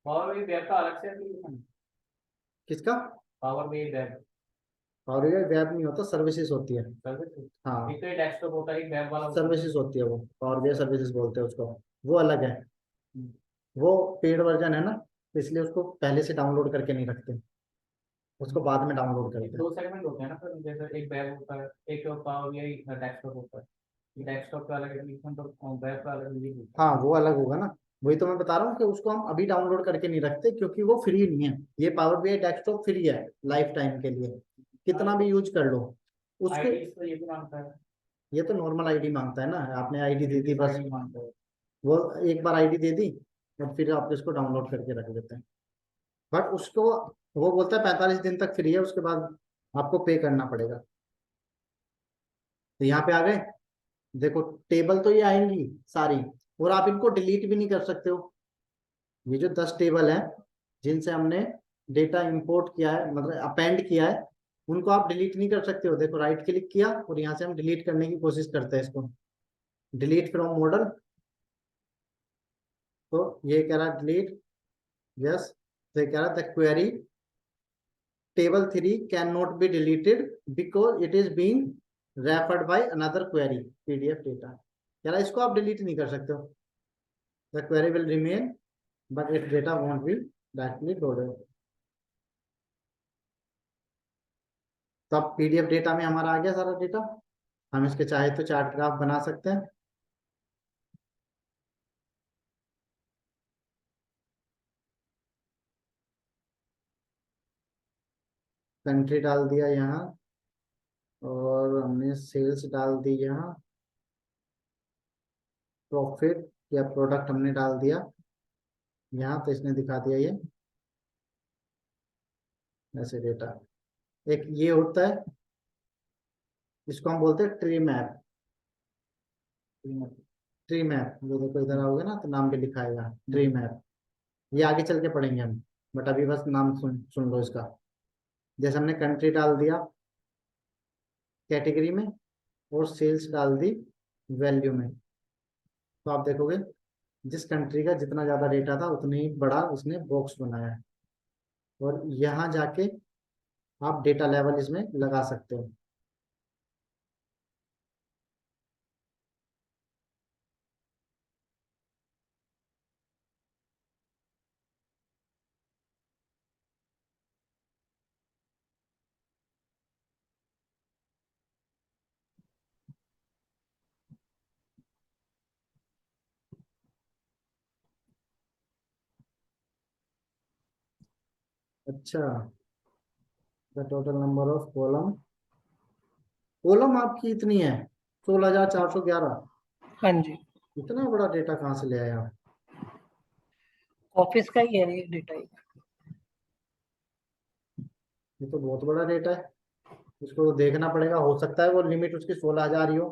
पावर BI वेब का अलग से एप्लीकेशन, किसका? Power BI web power BI web नहीं होता, सर्विसेज होती है। सर्विस। हाँ, एक तो ये डेस्कटॉप होता है, एक वेब वाला होता है। सर्विसेज होती है वो, पावर BI सर्विसेज बोलते हैं उसको। वो अलग है, वो पेड वर्जन है ना, तो इसलिए उसको पहले से डाउनलोड करके नहीं रखते, उसको बाद में डाउनलोड करते हैं। दो सेगमेंट होते हैं ना सर, जैसे एक वेब होता है, एक पावर BI डेस्कटॉप होता है। डेस्कटॉप का अलग एप्लीकेशन, तो वेब का अलग रिलीज होता हाँ, वो अलग होगा ना। वही तो मैं बता रहा हूँ कि उसको हम अभी डाउनलोड करके नहीं रखते क्योंकि वो फ्री नहीं है। ये पावर BI डेस्कटॉप फ्री है लाइफ टाइम के लिए, कितना भी यूज कर लो है। उसके। आईडी तो ये भी मांगता है। ये तो नॉर्मल आईडी मांगता है ना, आपने आईडी दे दी बस, ID मांगता है। वो एक बार आईडी दे दी और फिर आप इसको डाउनलोड करके रख देते हैं। बट उसको वो बोलता है 45 दिन तक फ्री है, उसके बाद आपको पे करना पड़ेगा। तो यहाँ पे आ गए, देखो टेबल तो ये आएंगी सारी, और आप इनको डिलीट भी नहीं कर सकते हो। ये जो 10 टेबल हैं जिनसे हमने डेटा इंपोर्ट किया है, मतलब अपेंड किया है, उनको आप डिलीट नहीं कर सकते हो। देखो राइट क्लिक किया और यहाँ से हम डिलीट करने की कोशिश करते हैं इसको, डिलीट फ्रॉम मॉडल। तो ये कह रहा है डिलीट, यस। तो ये कह रहा है the query table 3 can not be deleted because it is being referred by another query PDF data. कह रहा है इसको आप डिलीट नहीं कर सकते हो, the query will remain but it data want be directly loaded. तो अब पीडीएफ डेटा में हमारा आ गया सारा डेटा। हम इसके चाहे तो चार्ट ग्राफ बना सकते हैं। कंट्री डाल दिया यहाँ, और हमने सेल्स डाल दी यहाँ, प्रॉफिट या प्रोडक्ट हमने डाल दिया यहाँ, तो इसने दिखा दिया ये ऐसे डेटा। एक ये होता है, इसको हम बोलते हैं ट्री मैप। ट्री मैप जो देखो इधर आओगे ना तो नाम भी लिखाएगा ट्री मैप। ये आगे चल के पढ़ेंगे हम, बट अभी बस नाम सुन सुन लो इसका। जैसे हमने कंट्री डाल दिया कैटेगरी में, और सेल्स डाल दी वैल्यू में, तो आप देखोगे जिस कंट्री का जितना ज़्यादा डेटा था उतनी ही बड़ा उसने बॉक्स बनाया है। और यहाँ जाके आप डेटा लेवल इसमें लगा सकते हो। अच्छा, the total number of column, column आपकी इतनी है 16,411। हाँ जी, इतना बड़ा डेटा कहाँ से ले आए आप? ऑफिस का ही है ये डेटा। ये तो बहुत बड़ा डेटा है, इसको देखना पड़ेगा। हो सकता है वो लिमिट उसकी 16,000 ही हो,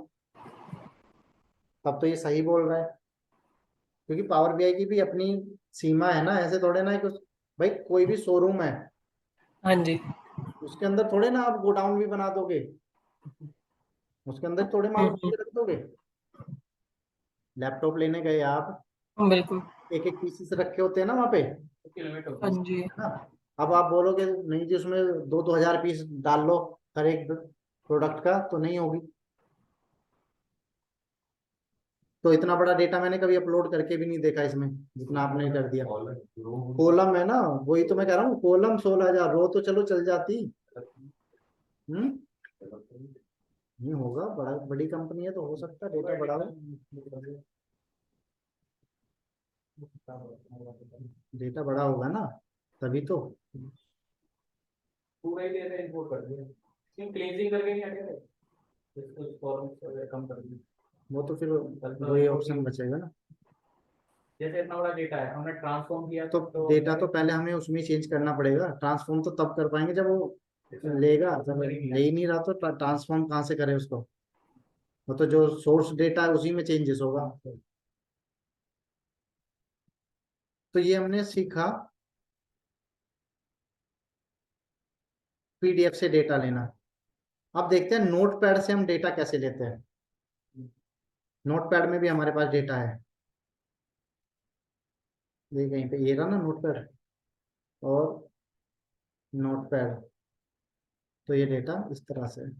तब तो ये सही बोल रहा है। क्योंकि पावर बीआई की भी अपनी सीमा है ना, ऐसे थोड़े ना कि भाई कोई भी शोरूम है हाँ जी। उसके अंदर थोड़े ना आप गोडाउन भी बना दोगे, उसके अंदर थोड़े माल हम्म, रख दोगे। लैपटॉप लेने गए आप, बिल्कुल। एक एक पीसीस रखे होते हैं ना वहाँ पे, उसकी लिमिट होती हाँ है। जी। है ना। अब आप बोलोगे नहीं जी उसमें 2-2 हजार पीस डाल लो हर एक प्रोडक्ट का, तो नहीं होगी। तो इतना बड़ा डेटा मैंने कभी अपलोड करके भी नहीं देखा इसमें, जितना आपने कर दिया। कॉलम है ना, वही तो मैं कह रहा हूँ, कॉलम 16,000, रो तो चलो चल जाती। हम्म, नहीं होगा, बड़ा बड़ी कंपनी है तो हो सकता है डेटा बड़ा हो। डेटा बड़ा होगा ना, तभी तो। पूरा ही डेटा इंपोर्ट कर दिया, लेकिन क्लींजिंग करके नहीं हटेगा, इसको फॉर्म्स वगैरह कम कर दिया। वो तो फिर वही ऑप्शन बचेगा ना। जैसे इतना बड़ा डेटा है, हमने ट्रांसफॉर्म किया तो तो डेटा तो पहले हमें उसमें चेंज करना पड़ेगा। ट्रांसफॉर्म तो तब कर पाएंगे जब वो लेगा, जब ले ही नहीं रहा तो ट्रांसफॉर्म कहाँ से करे उसको। वो तो जो सोर्स डेटा है उसी में चेंजेस होगा। तो ये हमने सीखा पीडीएफ से डेटा लेना। अब देखते हैं नोटपैड से हम डेटा कैसे लेते हैं। नोटपैड में भी हमारे पास डेटा है, ये कहीं पे ये रहा ना नोटपैड, और नोटपैड। तो ये डेटा इस तरह से है।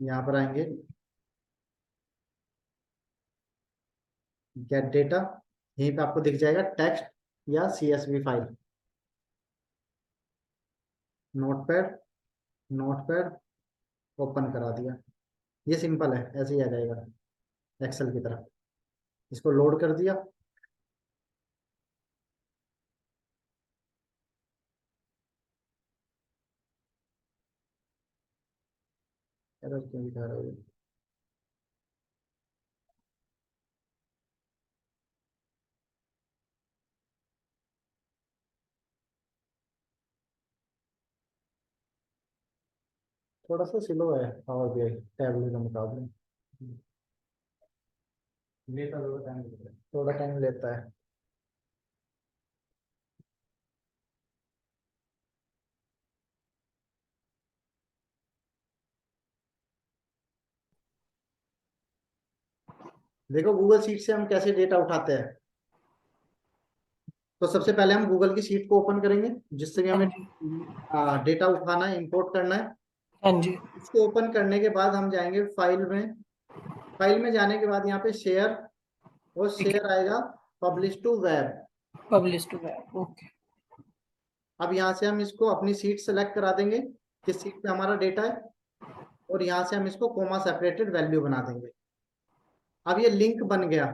यहाँ पर आएंगे गेट डेटा, यहीं पे आपको दिख जाएगा टेक्स्ट या CSV file. Notepad, notepad open करा दिया, ये सिंपल है, ऐसे ही आ जाएगा एक्सेल की तरह। इसको लोड कर दिया, एरर क्यों दिखा रहा है? थोड़ा सा स्लो है पावर BI टैबलेट के मुकाबले, ये तो लोग टाइम लेते हैं। थोड़ा टाइम लेता है। देखो गूगल शीट से हम कैसे डेटा उठाते हैं। तो सबसे पहले हम गूगल की शीट को ओपन करेंगे जिससे भी हाँ हमें जी, डेटा उठाना है, इंपोर्ट करना है। हाँ जी, इसको ओपन करने के बाद हम जाएंगे फाइल में। फाइल में जाने के बाद यहाँ पे शेयर, और ठीक है, शेयर आएगा publish to web. Publish to web, okay. अब यहाँ से हम इसको अपनी सीट सेलेक्ट करा देंगे किस सीट पे हमारा डेटा है, और यहाँ से हम इसको कोमा सेपरेटेड वैल्यू बना देंगे। अब ये लिंक बन गया,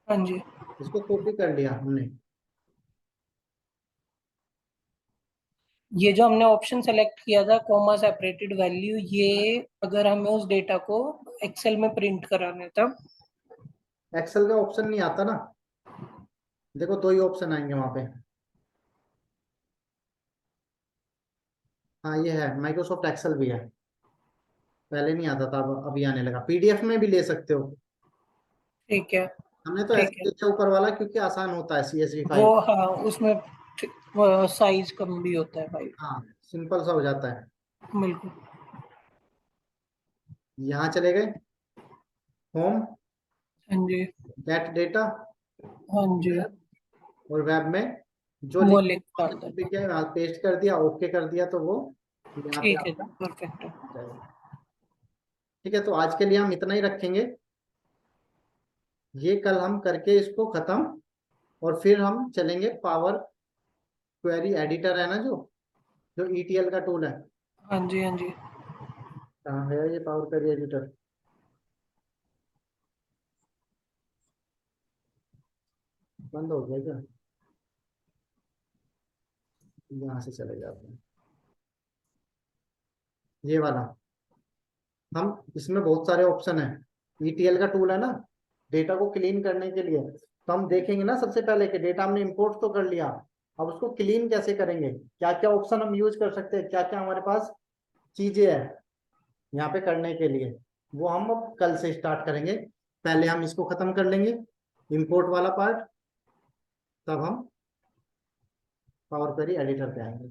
हाँ जी, इसको कॉपी कर लिया हमने। ये जो हमने ऑप्शन सेलेक्ट किया था कॉमा सेपरेटेड वैल्यू, ये अगर हमें उस डेटा को एक्सेल में प्रिंट कराना है तब? एक्सेल का ऑप्शन नहीं आता ना, देखो दो ही ऑप्शन आएंगे वहां पे। हाँ ये है, माइक्रोसॉफ्ट एक्सेल भी है, पहले नहीं आता था, अब अभी आने लगा। PDF में भी ले सकते हो। ठीक है, हमने तो ठीक ऐसे है। लिखा ऊपर वाला क्योंकि आसान होता है CSV वो फाइल। हाँ, उसमें साइज कम भी होता है भाई। हाँ सिंपल सा हो जाता है। बिल्कुल। यहाँ चले गए होम, हाँ जी, गेट डेटा, हाँ जी, और वेब में जो वो लिंक लिंक डाल कॉपी देता। किया वहाँ पेस्ट कर दिया, ओके कर दिया, तो वो यहाँ पे ठीक है, आपका परफेक्ट है। हो जाएगा। ठीक है, तो आज के लिए हम इतना ही रखेंगे। ये कल हम करके इसको खत्म, और फिर हम चलेंगे पावर क्वेरी एडिटर है ना, जो जो ETL का टूल है। हाँ जी, हाँ जी। कहाँ है ये पावर क्वेरी एडिटर? बंद हो गया क्या? यहाँ से चले जाते हैं, ये वाला। हम इसमें बहुत सारे ऑप्शन है, ETL का टूल है ना डेटा को क्लीन करने के लिए। तो हम देखेंगे ना सबसे पहले कि डेटा हमने इंपोर्ट तो कर लिया, अब उसको क्लीन कैसे करेंगे, क्या क्या ऑप्शन हम यूज कर सकते हैं, क्या क्या हमारे पास चीजें हैं यहाँ पे करने के लिए, वो हम अब कल से स्टार्ट करेंगे। पहले हम इसको खत्म कर लेंगे, इंपोर्ट वाला पार्ट, तब हम पावर क्वेरी एडिटर पे आएंगे।